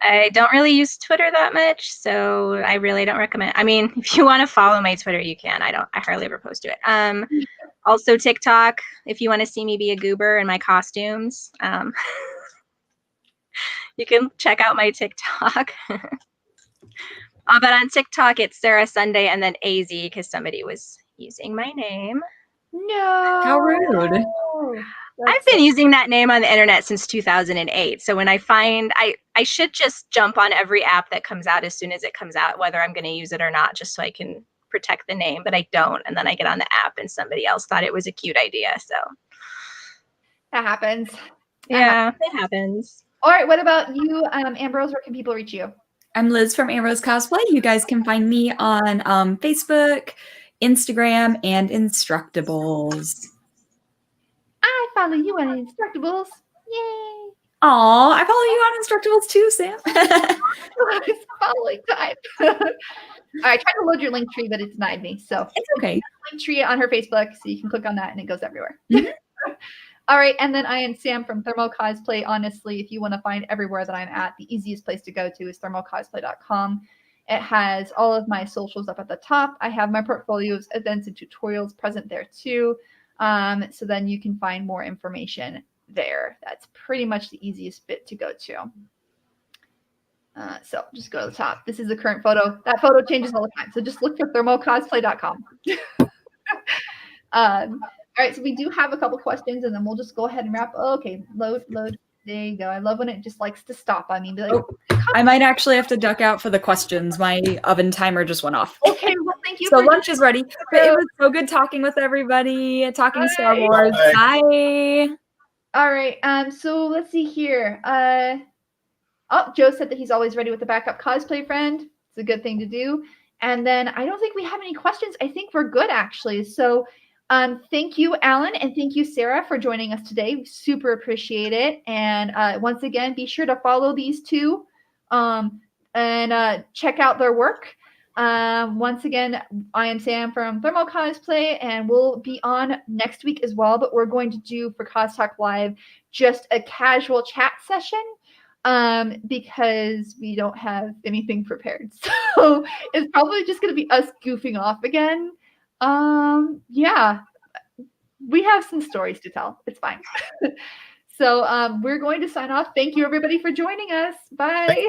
I don't really use Twitter that much, so I really don't recommend. I mean, if you want to follow my Twitter, you can. I hardly ever post to it. Also TikTok, if you want to see me be a goober in my costumes. You can check out my TikTok. But on TikTok, it's Sara Sundae and then AZ because somebody was using my name. No. How rude. I've been using that name on the internet since 2008. So when I find, I should just jump on every app that comes out as soon as it comes out, whether I'm going to use it or not, just so I can protect the name, but I don't. And then I get on the app and somebody else thought it was a cute idea. So that happens. Yeah, it happens. All right. What about you, Ambrose? Where can people reach you? I'm Liz from Ambrose Cosplay. You guys can find me on Facebook, Instagram, and Instructables. I follow you on Instructables. Yay! Aw, I follow you on Instructables too, Sam. It's following time. I tried to load your link tree, but it denied me. So it's okay. Link tree on her Facebook, so you can click on that and it goes everywhere. All right, and then I am Sam from ThermoCosplay. Honestly, if you want to find everywhere that I'm at, the easiest place to go to is ThermoCosplay.com. It has all of my socials up at the top. I have my portfolios, events, and tutorials present there too. So then you can find more information there. That's pretty much the easiest bit to go to. So just go to the top. This is the current photo. That photo changes all the time. So just look for ThermoCosplay.com. All right, so we do have a couple questions, and then we'll just go ahead and wrap. Oh, okay, load. There you go. I love when it just likes to stop on me. Be like, I might actually have to duck out for the questions. My oven timer just went off. Okay, well, thank you. So lunch is ready. But it was so good talking with everybody, talking Star Wars. Bye. All right. So let's see here. Joe said that he's always ready with the backup cosplay friend. It's a good thing to do. And then I don't think we have any questions. I think we're good, actually. So thank you, Alan, and thank you, Sarah, for joining us today. We super appreciate it. And once again, be sure to follow these two and check out their work. Once again, I am Sam from ThermoCosplay, and we'll be on next week as well. But we're going to do for CosTalk Live just a casual chat session because we don't have anything prepared. So it's probably just going to be us goofing off again. Yeah, we have some stories to tell. It's fine. So we're going to sign off. Thank you, everybody, for joining us. Bye.